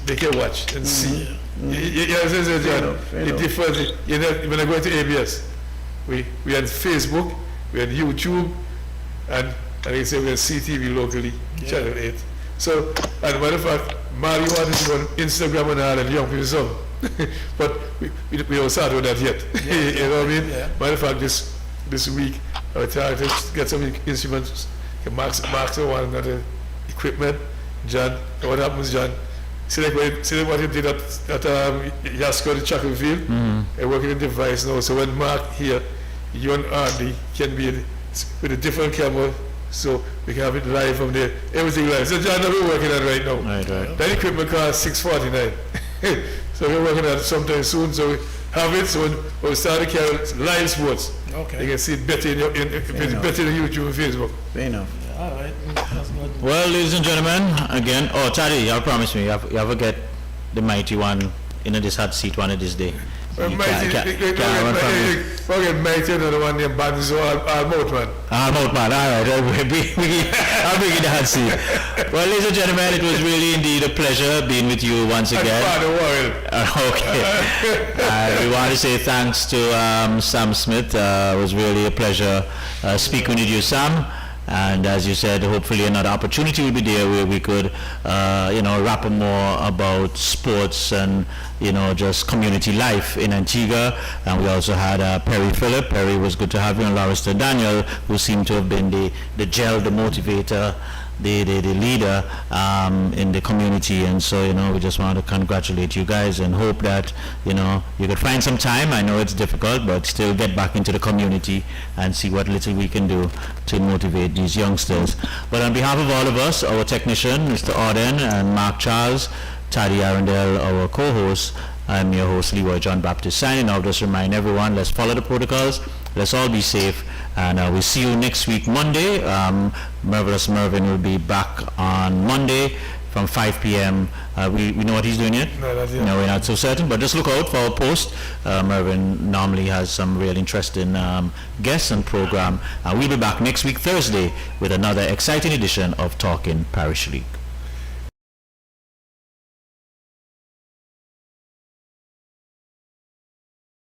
they can watch and see. You understand, John? The difference, you know, when I go to ABS, we on Facebook, we on YouTube, and they say we on CTV locally, Channel 8. So, and matter of fact, Mario wanted to go on Instagram and all, and young people some. But we don't start with that yet. You know what I mean? Yeah. Matter of fact, this week, I tried to get some instruments, marks one another equipment. John, what happens, John? See what he did at Yasko, the chocolate field? I work in a device now, so when Mark here, you and Andy can be with a different camera, so we can have it live from there, everything live. So John, we're working on it right now. Right. That equipment costs $649. So we're working on it sometime soon, so we have it, so when we start to carry live sports, Okay. you can see it better in YouTube and Facebook. Fair enough. All right. That's good. Well, ladies and gentlemen, again, Taddy, you promise me, you have to get the mighty one in this hot seat one of this day. You Mighty, Mighty, another one named Banzo, Almouth man. Almouth man, all right, I'll bring in the hot seat. Well, ladies and gentlemen, it was really indeed a pleasure being with you once again. Okay. We want to say thanks to Sam Smith. It was really a pleasure speaking with you, Sam. and as you said, hopefully another opportunity will be there where we could, wrap more about sports and, just community life in Antigua. And we also had Perry Phillip. Perry, was good to have you, and Larister Daniel, who seemed to have been the gel, the motivator, the leader in the community. And so, we just want to congratulate you guys and hope that, you could find some time. I know it's difficult, but still get back into the community and see what little we can do to motivate these youngsters. But on behalf of all of us, our technician, Mr. Auden, and Mark Charles, Taddy Arundel, our co-host, I'm your host, Leroy John Baptist, signing off. Just remind everyone, let's follow the protocols, let's all be safe, and we'll see you next week, Monday. Marvelous Mervyn will be back on Monday from 5 p.m. We know what he's doing yet? No, not yet. No, we're not so certain, but just look out for our post. Mervyn normally has some real interesting guests and program. We'll be back next week, Thursday, with another exciting edition of Talking Parish League.